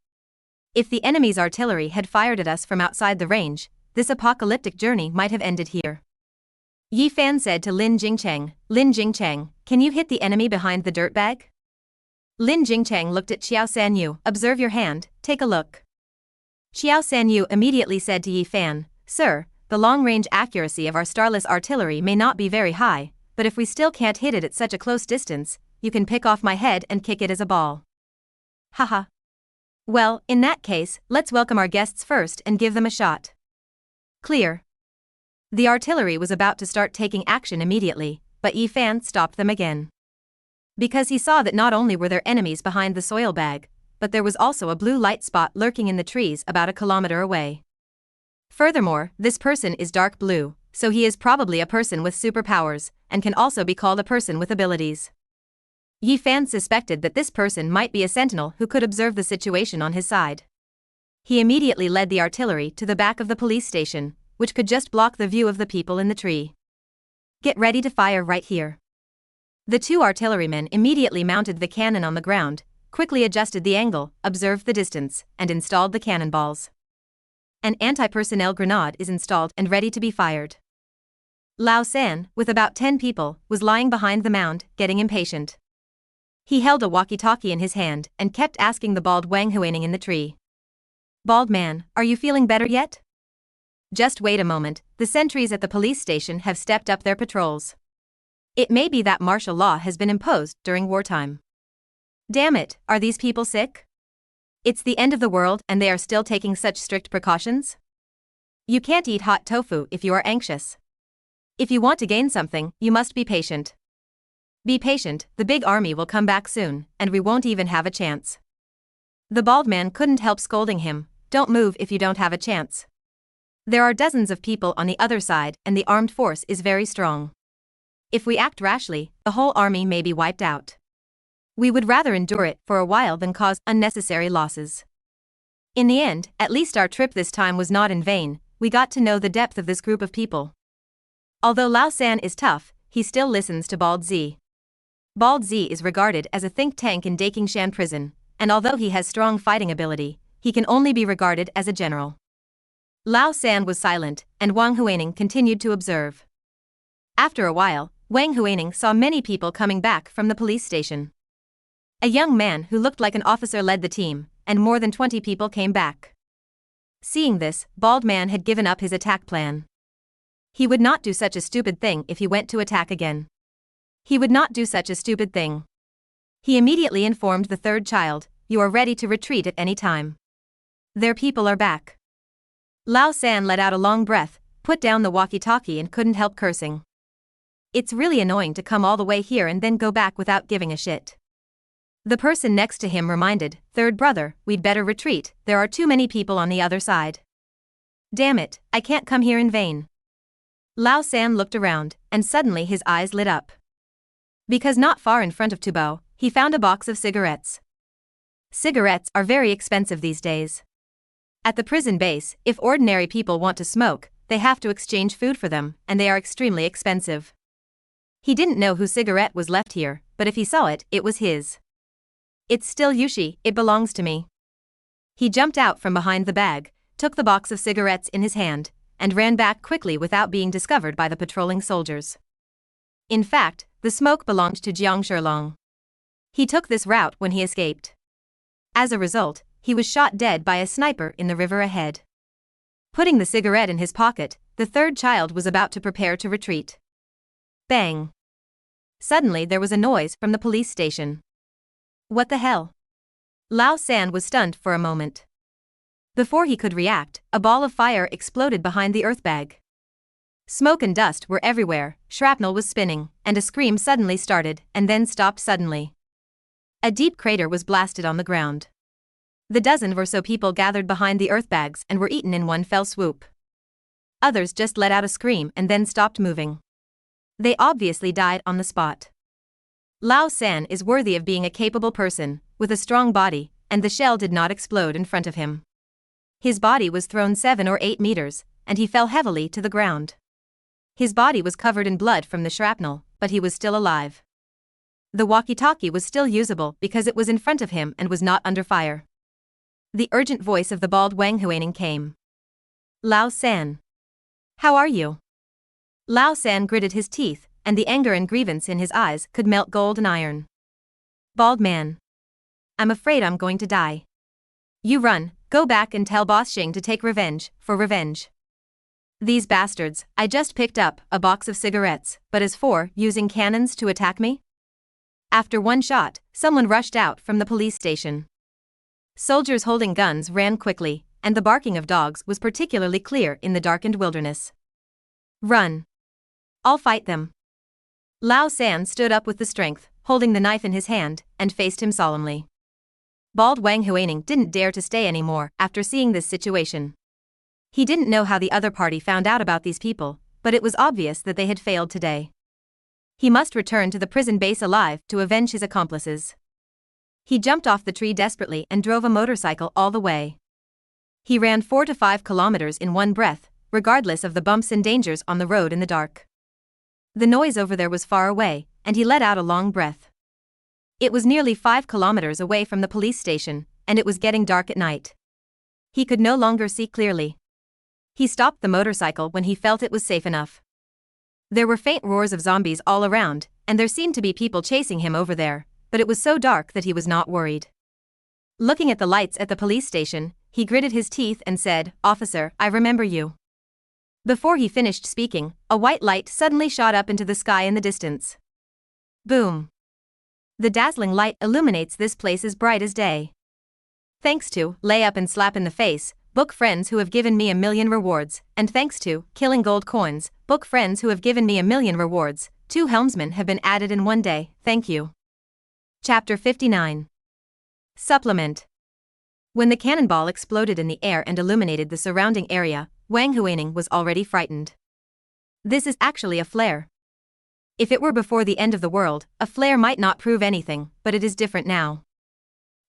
If the enemy's artillery had fired at us from outside the range, this apocalyptic journey might have ended here. Yifan said to Lin Jingcheng, "Lin Jingcheng, can you hit the enemy behind the dirt bag?" Lin Jingcheng looked at Xiao Sanyu. "Observe your hand, take a look." Xiao Sanyu immediately said to Yifan, "Sir, the long-range accuracy of our starless artillery may not be very high, but if we still can't hit it at such a close distance, you can pick off my head and kick it as a ball." Haha. Well, in that case, let's welcome our guests first and give them a shot. Clear. The artillery was about to start taking action immediately, but Yifan stopped them again. Because he saw that not only were there enemies behind the soil bag, but there was also a blue light spot lurking in the trees about a kilometer away. Furthermore, this person is dark blue, so he is probably a person with superpowers, and can also be called a person with abilities. Yi Fan suspected that this person might be a sentinel who could observe the situation on his side. He immediately led the artillery to the back of the police station, which could just block the view of the people in the tree. Get ready to fire right here. The two artillerymen immediately mounted the cannon on the ground, quickly adjusted the angle, observed the distance, and installed the cannonballs. An anti-personnel grenade is installed and ready to be fired. Lao San, with about 10 people, was lying behind the mound, getting impatient. He held a walkie-talkie in his hand and kept asking the bald Wang Huining in the tree. "Bald man, are you feeling better yet?" "Just wait a moment, the sentries at the police station have stepped up their patrols. It may be that martial law has been imposed during wartime. Damn it, are these people sick? It's the end of the world and they are still taking such strict precautions? You can't eat hot tofu if you are anxious. If you want to gain something, you must be patient. Be patient, the big army will come back soon, and we won't even have a chance." The bald man couldn't help scolding him, "Don't move if you don't have a chance. There are dozens of people on the other side and the armed force is very strong. If we act rashly, the whole army may be wiped out. We would rather endure it for a while than cause unnecessary losses." In the end, at least our trip this time was not in vain. We got to know the depth of this group of people. Although Lao San is tough, he still listens to Bald Z. Bald Z is regarded as a think tank in Dakingshan prison, and although he has strong fighting ability, he can only be regarded as a general. Lao San was silent, and Wang Huining continued to observe. After a while, Wang Huining saw many people coming back from the police station. A young man who looked like an officer led the team, and more than 20 people came back. Seeing this, Bald Man had given up his attack plan. He would not do such a stupid thing if he went to attack again. He would not do such a stupid thing. He immediately informed the third child, "You are ready to retreat at any time. Their people are back." Lao San let out a long breath, put down the walkie-talkie and couldn't help cursing. It's really annoying to come all the way here and then go back without giving a shit. The person next to him reminded, "Third brother, we'd better retreat, there are too many people on the other side." "Damn it, I can't come here in vain." Lao San looked around, and suddenly his eyes lit up. Because not far in front of Tubo, he found a box of cigarettes. Cigarettes are very expensive these days. At the prison base, if ordinary people want to smoke, they have to exchange food for them, and they are extremely expensive. He didn't know whose cigarette was left here, but if he saw it, it was his. "It's still Yushi, it belongs to me." He jumped out from behind the bag, took the box of cigarettes in his hand, and ran back quickly without being discovered by the patrolling soldiers. In fact, the smoke belonged to Jiang Shilong. He took this route when he escaped. As a result, he was shot dead by a sniper in the river ahead. Putting the cigarette in his pocket, the third child was about to prepare to retreat. Bang! Suddenly there was a noise from the police station. What the hell? Lao San was stunned for a moment. Before he could react, a ball of fire exploded behind the earth bag. Smoke and dust were everywhere, shrapnel was spinning, and a scream suddenly started and then stopped suddenly. A deep crater was blasted on the ground. The dozen or so people gathered behind the earth bags and were eaten in one fell swoop. Others just let out a scream and then stopped moving. They obviously died on the spot. Lao San is worthy of being a capable person, with a strong body, and the shell did not explode in front of him. His body was thrown 7 or 8 meters, and he fell heavily to the ground. His body was covered in blood from the shrapnel, but he was still alive. The walkie-talkie was still usable because it was in front of him and was not under fire. The urgent voice of the bald Wang Huining came. "Lao San. How are you?" Lao San gritted his teeth, and the anger and grievance in his eyes could melt gold and iron. "Bald man. I'm afraid I'm going to die. You run, go back and tell Boss Xing to take revenge, for revenge. These bastards, I just picked up a box of cigarettes, but as for using cannons to attack me?" After one shot, someone rushed out from the police station. Soldiers holding guns ran quickly, and the barking of dogs was particularly clear in the darkened wilderness. "Run. I'll fight them." Lao San stood up with the strength, holding the knife in his hand, and faced him solemnly. Bald Wang Huining didn't dare to stay anymore after seeing this situation. He didn't know how the other party found out about these people, but it was obvious that they had failed today. He must return to the prison base alive to avenge his accomplices. He jumped off the tree desperately and drove a motorcycle all the way. He ran 4 to 5 kilometers in one breath, regardless of the bumps and dangers on the road in the dark. The noise over there was far away, and he let out a long breath. It was nearly 5 kilometers away from the police station, and it was getting dark at night. He could no longer see clearly. He stopped the motorcycle when he felt it was safe enough. There were faint roars of zombies all around, and there seemed to be people chasing him over there, but it was so dark that he was not worried. Looking at the lights at the police station, he gritted his teeth and said, "Officer, I remember you." Before he finished speaking, a white light suddenly shot up into the sky in the distance. Boom! The dazzling light illuminates this place as bright as day. Thanks to lay up and slap in the face, book friends who have given me 1,000,000 rewards, and thanks to killing gold coins, book friends who have given me 1,000,000 rewards, 2 helmsmen have been added in one day, thank you. Chapter 59. Supplement. When the cannonball exploded in the air and illuminated the surrounding area, Wang Huining was already frightened. This is actually a flare. If it were before the end of the world, a flare might not prove anything, but it is different now.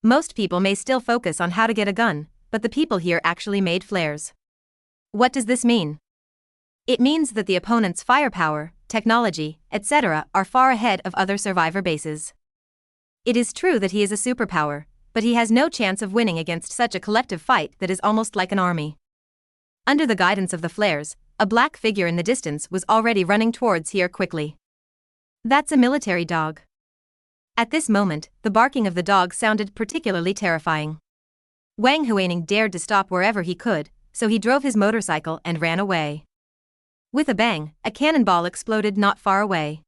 Most people may still focus on how to get a gun, but the people here actually made flares. What does this mean? It means that the opponent's firepower, technology, etc. are far ahead of other survivor bases. It is true that he is a superpower, but he has no chance of winning against such a collective fight that is almost like an army. Under the guidance of the flares, a black figure in the distance was already running towards here quickly. That's a military dog. At this moment, the barking of the dog sounded particularly terrifying. Wang Huining dared to stop wherever he could, so he drove his motorcycle and ran away. With a bang, a cannonball exploded not far away.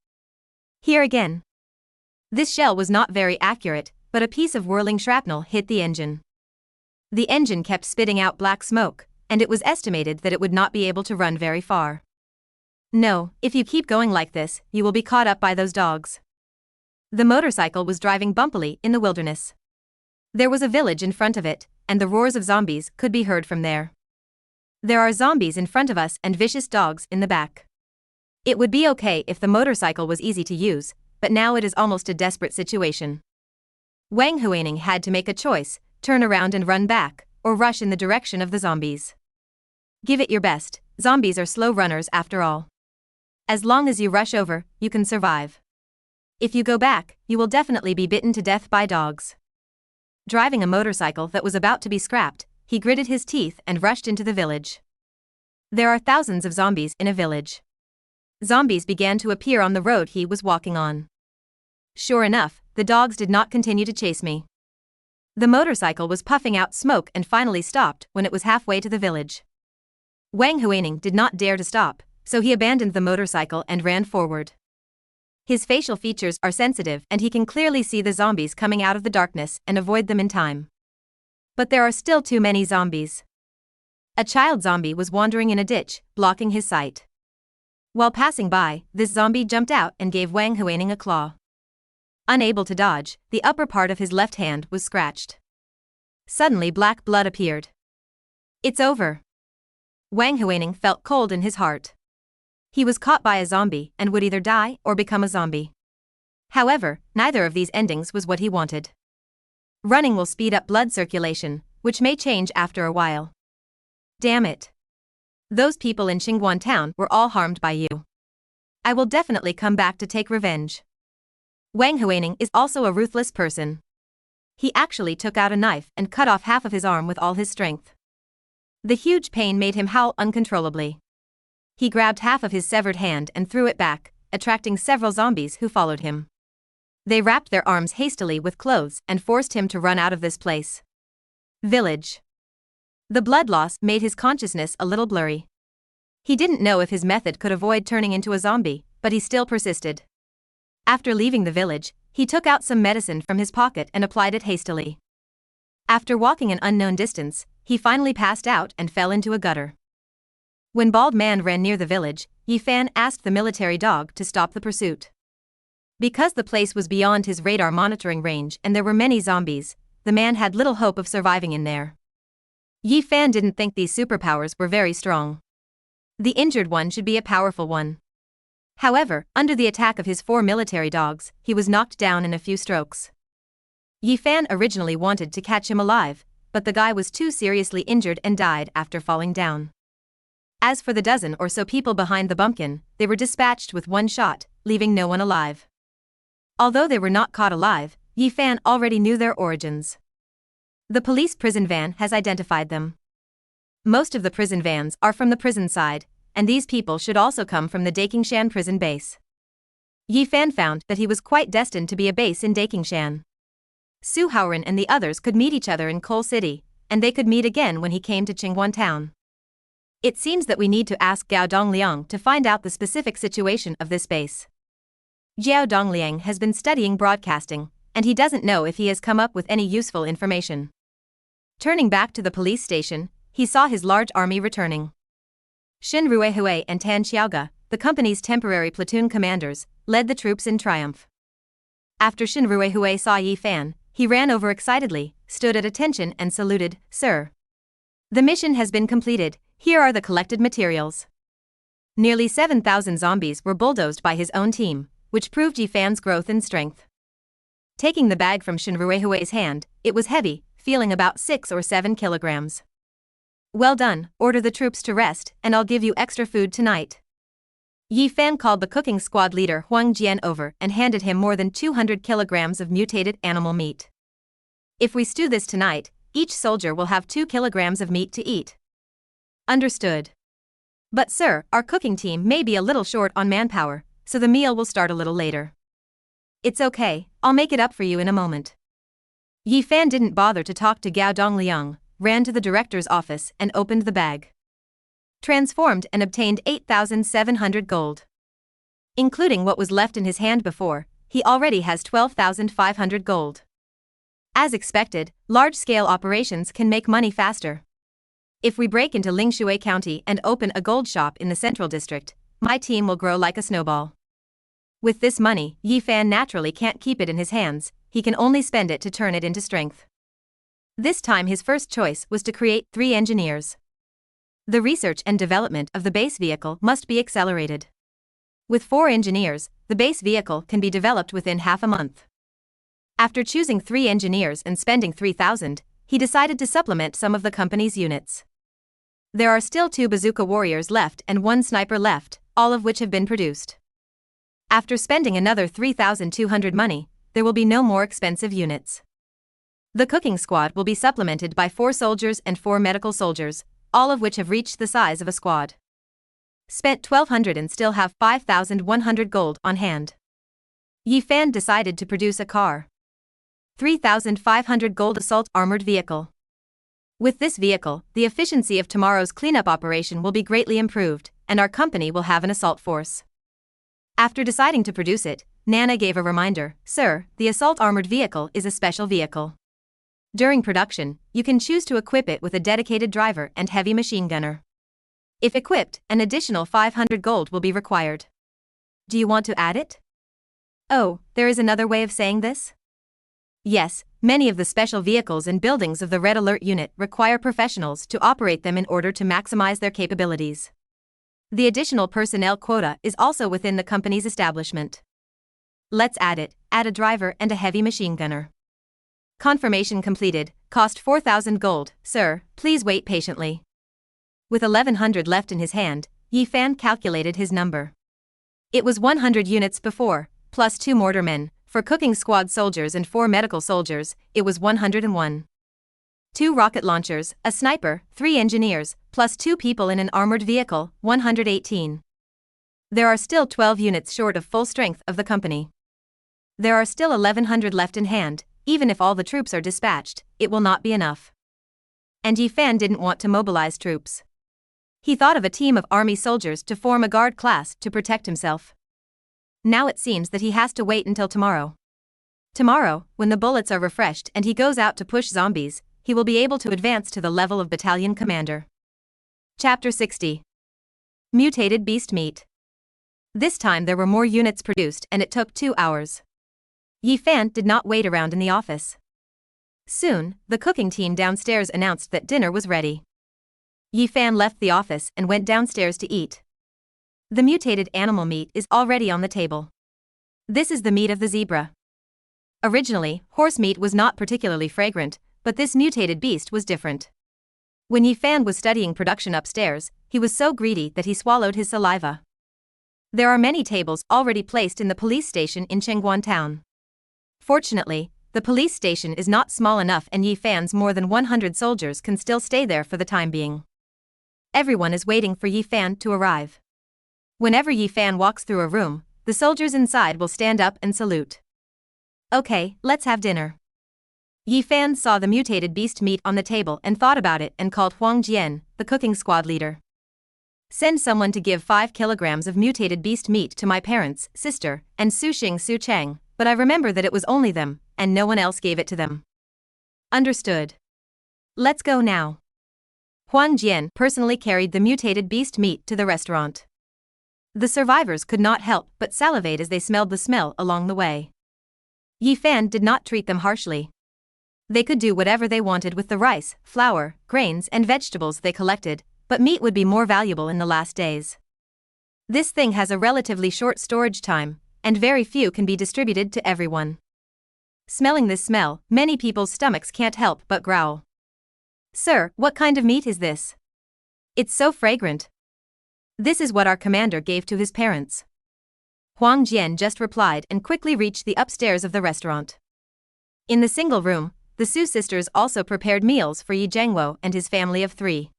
Here again. This shell was not very accurate, but a piece of whirling shrapnel hit the engine. The engine kept spitting out black smoke, and it was estimated that it would not be able to run very far. No, if you keep going like this, you will be caught up by those dogs. The motorcycle was driving bumpily in the wilderness. There was a village in front of it, and the roars of zombies could be heard from there. There are zombies in front of us and vicious dogs in the back. It would be okay if the motorcycle was easy to use, but now it is almost a desperate situation. Wang Huining had to make a choice, turn around and run back, or rush in the direction of the zombies. Give it your best, zombies are slow runners after all. As long as you rush over, you can survive. If you go back, you will definitely be bitten to death by dogs. Driving a motorcycle that was about to be scrapped, he gritted his teeth and rushed into the village. There are thousands of zombies in a village. Zombies began to appear on the road he was walking on. Sure enough, the dogs did not continue to chase me. The motorcycle was puffing out smoke and finally stopped when it was halfway to the village. Wang Huining did not dare to stop, so he abandoned the motorcycle and ran forward. His facial features are sensitive and he can clearly see the zombies coming out of the darkness and avoid them in time. But there are still too many zombies. A child zombie was wandering in a ditch, blocking his sight. While passing by, this zombie jumped out and gave Wang Huining a claw. Unable to dodge, the upper part of his left hand was scratched. Suddenly black blood appeared. It's over. Wang Huining felt cold in his heart. He was caught by a zombie and would either die or become a zombie. However, neither of these endings was what he wanted. Running will speed up blood circulation, which may change after a while. Damn it. Those people in Xingguan town were all harmed by you. I will definitely come back to take revenge. Wang Huining is also a ruthless person. He actually took out a knife and cut off half of his arm with all his strength. The huge pain made him howl uncontrollably. He grabbed half of his severed hand and threw it back, attracting several zombies who followed him. They wrapped their arms hastily with clothes and forced him to run out of this place. Village. The blood loss made his consciousness a little blurry. He didn't know if his method could avoid turning into a zombie, but he still persisted. After leaving the village, he took out some medicine from his pocket and applied it hastily. After walking an unknown distance, he finally passed out and fell into a gutter. When Bald Man ran near the village, Yi Fan asked the military dog to stop the pursuit. Because the place was beyond his radar monitoring range and there were many zombies, the man had little hope of surviving in there. Yi Fan didn't think these superpowers were very strong. The injured one should be a powerful one. However, under the attack of his 4 military dogs, he was knocked down in a few strokes. Yi Fan originally wanted to catch him alive, but the guy was too seriously injured and died after falling down. As for the dozen or so people behind the bumpkin, they were dispatched with one shot, leaving no one alive. Although they were not caught alive, Yi Fan already knew their origins. The police prison van has identified them. Most of the prison vans are from the prison side, and these people should also come from the Dakingshan prison base. Yi Fan found that he was quite destined to be a base in Dakingshan. Su Haoran and the others could meet each other in Coal City, and they could meet again when he came to Qingguan Town. It seems that we need to ask Gao Dongliang to find out the specific situation of this base. Jiao Dongliang has been studying broadcasting, and he doesn't know if he has come up with any useful information. Turning back to the police station, he saw his large army returning. Xin Ruihui and Tan Xiaoga, the company's temporary platoon commanders, led the troops in triumph. After Xin Ruihui saw Yi Fan, he ran over excitedly, stood at attention and saluted, "Sir. The mission has been completed, here are the collected materials." Nearly 7,000 zombies were bulldozed by his own team, which proved Yi Fan's growth and strength. Taking the bag from Xin Ruihui's hand, it was heavy, feeling about 6 or 7 kilograms. "Well done, order the troops to rest, and I'll give you extra food tonight." Yi Fan called the cooking squad leader Huang Jian over and handed him more than 200 kilograms of mutated animal meat. "If we stew this tonight, each soldier will have 2 kilograms of meat to eat." "Understood. But sir, our cooking team may be a little short on manpower, so the meal will start a little later." "It's okay, I'll make it up for you in a moment." Yi Fan didn't bother to talk to Gao Dongliang, ran to the director's office and opened the bag. Transformed and obtained 8,700 gold. Including what was left in his hand before, he already has 12,500 gold. As expected, large-scale operations can make money faster. If we break into Lingshui County and open a gold shop in the Central District, my team will grow like a snowball. With this money, Yi Fan naturally can't keep it in his hands, he can only spend it to turn it into strength. This time his first choice was to create 3 engineers. The research and development of the base vehicle must be accelerated. With 4 engineers, the base vehicle can be developed within half a month. After choosing 3 engineers and spending 3,000, he decided to supplement some of the company's units. There are still 2 bazooka warriors left and 1 sniper left, all of which have been produced. After spending another 3,200 money, there will be no more expensive units. The cooking squad will be supplemented by 4 soldiers and 4 medical soldiers, all of which have reached the size of a squad. Spent 1,200 and still have 5,100 gold on hand. Yi Fan decided to produce a car. 3,500 gold assault armored vehicle. With this vehicle, the efficiency of tomorrow's cleanup operation will be greatly improved, and our company will have an assault force. After deciding to produce it, Nana gave a reminder, "Sir, the assault armored vehicle is a special vehicle. During production, you can choose to equip it with a dedicated driver and heavy machine gunner. If equipped, an additional 500 gold will be required. Do you want to add it?" "Oh, there is another way of saying this?" "Yes, many of the special vehicles and buildings of the Red Alert unit require professionals to operate them in order to maximize their capabilities. The additional personnel quota is also within the company's establishment. Let's add it, add a driver and a heavy machine gunner. Confirmation completed, cost 4,000 gold, sir, please wait patiently." With 1,100 left in his hand, Yi Fan calculated his number. It was 100 units before, plus 2 mortarmen, for cooking squad soldiers and 4 medical soldiers, it was 101. 2 rocket launchers, a sniper, 3 engineers, plus 2 people in an armored vehicle, 118. There are still 12 units short of full strength of the company. There are still 1,100 left in hand, even if all the troops are dispatched, it will not be enough. And Yi Fan didn't want to mobilize troops. He thought of a team of army soldiers to form a guard class to protect himself. Now it seems that he has to wait until tomorrow. Tomorrow, when the bullets are refreshed and he goes out to push zombies, he will be able to advance to the level of battalion commander. Chapter 60. Mutated Beast Meat. This time there were more units produced and it took 2 hours. Yi Fan did not wait around in the office. Soon, the cooking team downstairs announced that dinner was ready. Yi Fan left the office and went downstairs to eat. The mutated animal meat is already on the table. This is the meat of the zebra. Originally, horse meat was not particularly fragrant, but this mutated beast was different. When Yi Fan was studying production upstairs, he was so greedy that he swallowed his saliva. There are many tables already placed in the police station in Chengguan town. Fortunately, the police station is not small enough and Yi Fan's more than 100 soldiers can still stay there for the time being. Everyone is waiting for Yi Fan to arrive. Whenever Yi Fan walks through a room, the soldiers inside will stand up and salute. Okay, let's have dinner. Yi Fan saw the mutated beast meat on the table and thought about it and called Huang Jian, the cooking squad leader. Send someone to give 5 kilograms of mutated beast meat to my parents, sister, and Su Xing Su Chang, but I remember that it was only them, and no one else gave it to them. Understood. Let's go now. Huang Jian personally carried the mutated beast meat to the restaurant. The survivors could not help but salivate as they smelled the smell along the way. Yi Fan did not treat them harshly. They could do whatever they wanted with the rice, flour, grains and vegetables they collected, but meat would be more valuable in the last days. This thing has a relatively short storage time, and very few can be distributed to everyone. Smelling this smell, many people's stomachs can't help but growl. Sir, what kind of meat is this? It's so fragrant. This is what our commander gave to his parents. Huang Jian just replied and quickly reached the upstairs of the restaurant. In the single room, the Su sisters also prepared meals for Yi Zhengwo and his family of 3.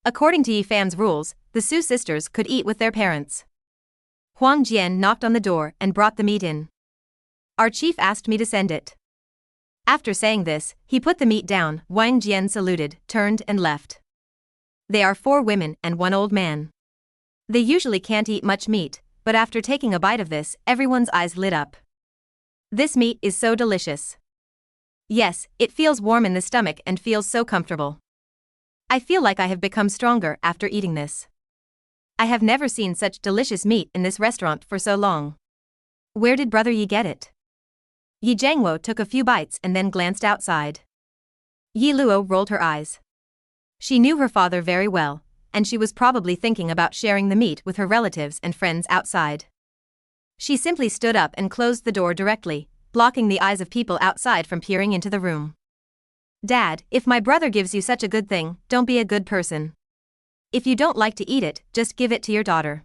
According to Yi Fan's rules, the Su sisters could eat with their parents. Huang Jian knocked on the door and brought the meat in. Our chief asked me to send it. After saying this, he put the meat down. Huang Jian saluted, turned and left. They are 4 women and 1 old man. They usually can't eat much meat, but after taking a bite of this, everyone's eyes lit up. This meat is so delicious. Yes, it feels warm in the stomach and feels so comfortable. I feel like I have become stronger after eating this. I have never seen such delicious meat in this restaurant for so long. Where did Brother Yi get it? Yi Zhengwo took a few bites and then glanced outside. Yi Luo rolled her eyes. She knew her father very well, and she was probably thinking about sharing the meat with her relatives and friends outside. She simply stood up and closed the door directly, blocking the eyes of people outside from peering into the room. Dad, if my brother gives you such a good thing, don't be a good person. If you don't like to eat it, just give it to your daughter.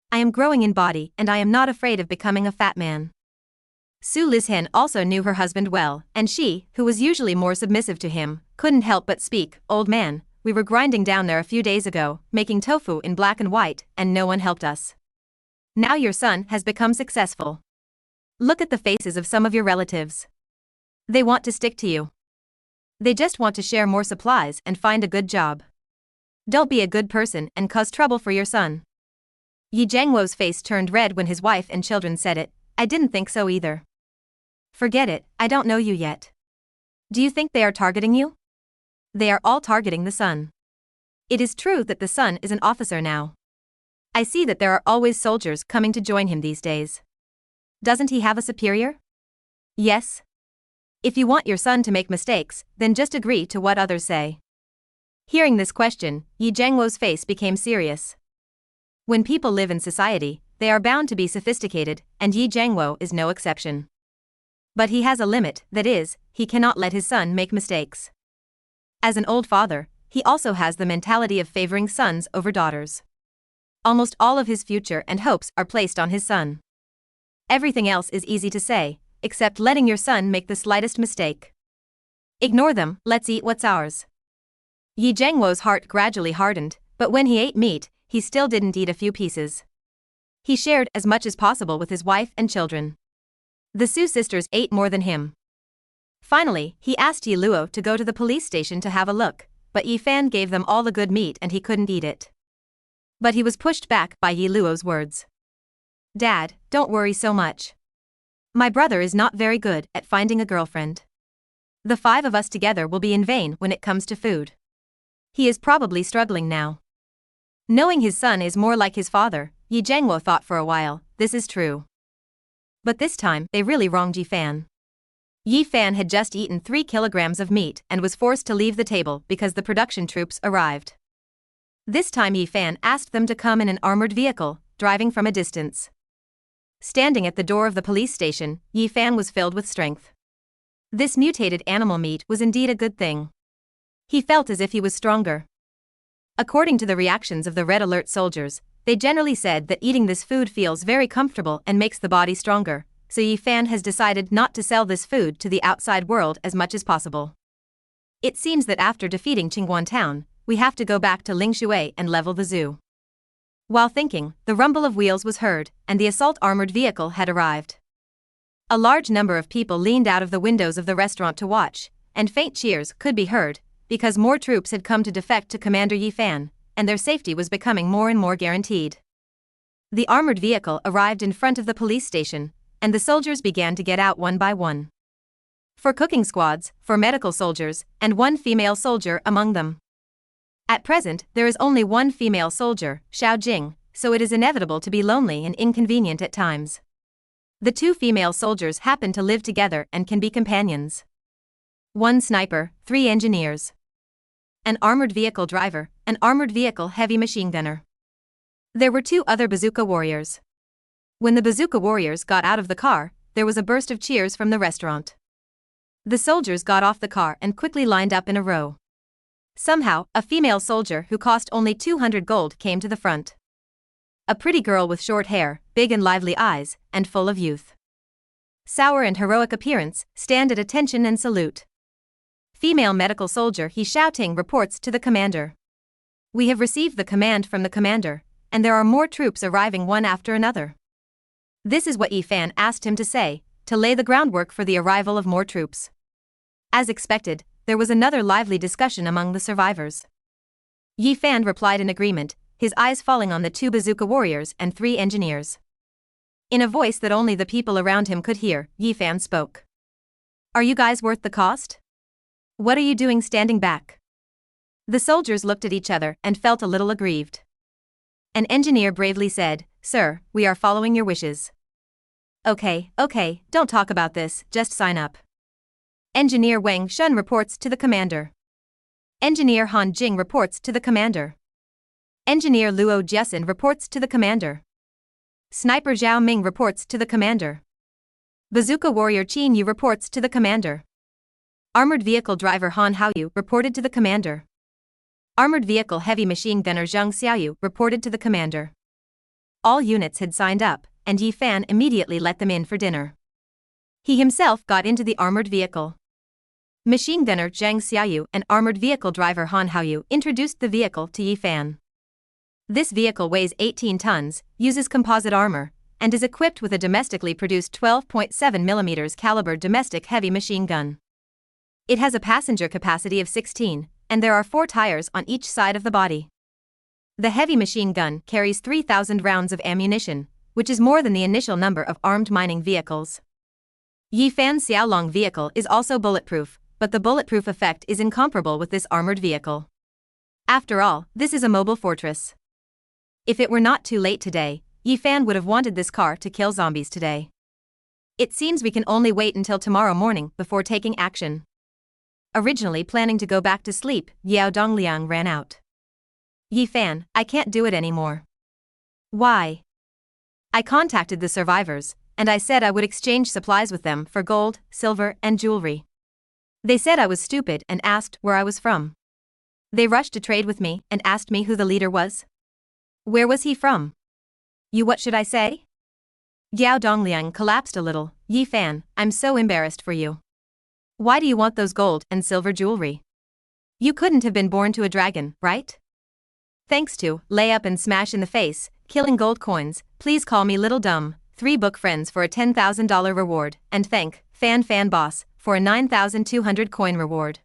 I am growing in body and I am not afraid of becoming a fat man. Su Lizhen also knew her husband well, and she, who was usually more submissive to him, couldn't help but speak. Old man, we were grinding down there a few days ago, making tofu in black and white, and no one helped us. Now your son has become successful. Look at the faces of some of your relatives. They want to stick to you. They just want to share more supplies and find a good job. Don't be a good person and cause trouble for your son. Yi Zhengwo's face turned red when his wife and children said it. I didn't think so either. Forget it, I don't know you yet. Do you think they are targeting you? They are all targeting the son. It is true that the son is an officer now. I see that there are always soldiers coming to join him these days. Doesn't he have a superior? Yes. If you want your son to make mistakes, then just agree to what others say. Hearing this question, Yi Zhengwo's face became serious. When people live in society, they are bound to be sophisticated, and Yi Zhengwo is no exception. But he has a limit, that is, he cannot let his son make mistakes. As an old father, he also has the mentality of favoring sons over daughters. Almost all of his future and hopes are placed on his son. Everything else is easy to say, except letting your son make the slightest mistake. Ignore them, let's eat what's ours. Yi Zhengwo's heart gradually hardened, but when he ate meat, he still didn't eat a few pieces. He shared as much as possible with his wife and children. The Su sisters ate more than him. Finally, he asked Yi Luo to go to the police station to have a look, but Yi Fan gave them all the good meat and he couldn't eat it. But he was pushed back by Yi Luo's words. Dad, don't worry so much. My brother is not very good at finding a girlfriend. The 5 of us together will be in vain when it comes to food. He is probably struggling now. Knowing his son is more like his father, Yi Zhengwo thought for a while, this is true. But this time, they really wronged Yi Fan. Yi Fan had just eaten 3 kilograms of meat and was forced to leave the table because the production troops arrived. This time Yi Fan asked them to come in an armored vehicle, driving from a distance. Standing at the door of the police station, Yi Fan was filled with strength. This mutated animal meat was indeed a good thing. He felt as if he was stronger. According to the reactions of the Red Alert soldiers, they generally said that eating this food feels very comfortable and makes the body stronger, so Yi Fan has decided not to sell this food to the outside world as much as possible. It seems that after defeating Qingguan Town, we have to go back to Lingshui and level the zoo. While thinking, the rumble of wheels was heard, and the assault armored vehicle had arrived. A large number of people leaned out of the windows of the restaurant to watch, and faint cheers could be heard, because more troops had come to defect to Commander Yi Fan, and their safety was becoming more and more guaranteed. The armored vehicle arrived in front of the police station, and the soldiers began to get out one by one. 4 cooking squads, 4 medical soldiers, and 1 female soldier among them. At present, there is only 1 female soldier, Xiao Jing, so it is inevitable to be lonely and inconvenient at times. The 2 female soldiers happen to live together and can be companions. 1 sniper, 3 engineers. An armored vehicle driver, an armored vehicle heavy machine gunner. There were 2 other bazooka warriors. When the bazooka warriors got out of the car, there was a burst of cheers from the restaurant. The soldiers got off the car and quickly lined up in a row. Somehow, a female soldier who cost only 200 gold came to the front. A pretty girl with short hair, big and lively eyes, and full of youth. Sour and heroic appearance, stand at attention and salute. Female medical soldier He Xiaoting reports to the commander. We have received the command from the commander, and there are more troops arriving one after another. This is what Yi Fan asked him to say, to lay the groundwork for the arrival of more troops. As expected, there was another lively discussion among the survivors. Yi Fan replied in agreement, his eyes falling on the 2 bazooka warriors and 3 engineers. In a voice that only the people around him could hear, Yi Fan spoke. Are you guys worth the cost? What are you doing standing back? The soldiers looked at each other and felt a little aggrieved. An engineer bravely said, Sir, we are following your wishes. Okay, don't talk about this, just sign up. Engineer Wang Shun reports to the commander. Engineer Han Jing reports to the commander. Engineer Luo Jiasin reports to the commander. Sniper Zhao Ming reports to the commander. Bazooka warrior Qin Yu reports to the commander. Armored vehicle driver Han Haoyu reported to the commander. Armored vehicle heavy machine gunner Zhang Xiaoyu reported to the commander. All units had signed up, and Yi Fan immediately let them in for dinner. He himself got into the armored vehicle. Machine gunner Zhang Xiaoyu and armored vehicle driver Han Haoyu introduced the vehicle to Yi Fan. This vehicle weighs 18 tons, uses composite armor, and is equipped with a domestically produced 12.7 mm caliber domestic heavy machine gun. It has a passenger capacity of 16, and there are 4 tires on each side of the body. The heavy machine gun carries 3,000 rounds of ammunition, which is more than the initial number of armed mining vehicles. Yi Fan's Xiaolong vehicle is also bulletproof, but the bulletproof effect is incomparable with this armored vehicle. After all, this is a mobile fortress. If it were not too late today, Yi Fan would have wanted this car to kill zombies today. It seems we can only wait until tomorrow morning before taking action. Originally planning to go back to sleep, Yao Dongliang ran out. Yi Fan, I can't do it anymore. Why? I contacted the survivors, and I said I would exchange supplies with them for gold, silver, and jewelry. They said I was stupid and asked where I was from. They rushed to trade with me and asked me who the leader was. Where was he from? You, what should I say? Yao Dongliang collapsed a little. Yi Fan, I'm so embarrassed for you. Why do you want those gold and silver jewelry? You couldn't have been born to a dragon, right? Thanks to, lay up and smash in the face, killing gold coins, please call me Little Dumb, 3 book friends for a $10,000 reward, and thank, Fan Boss, for a 9,200 coin reward.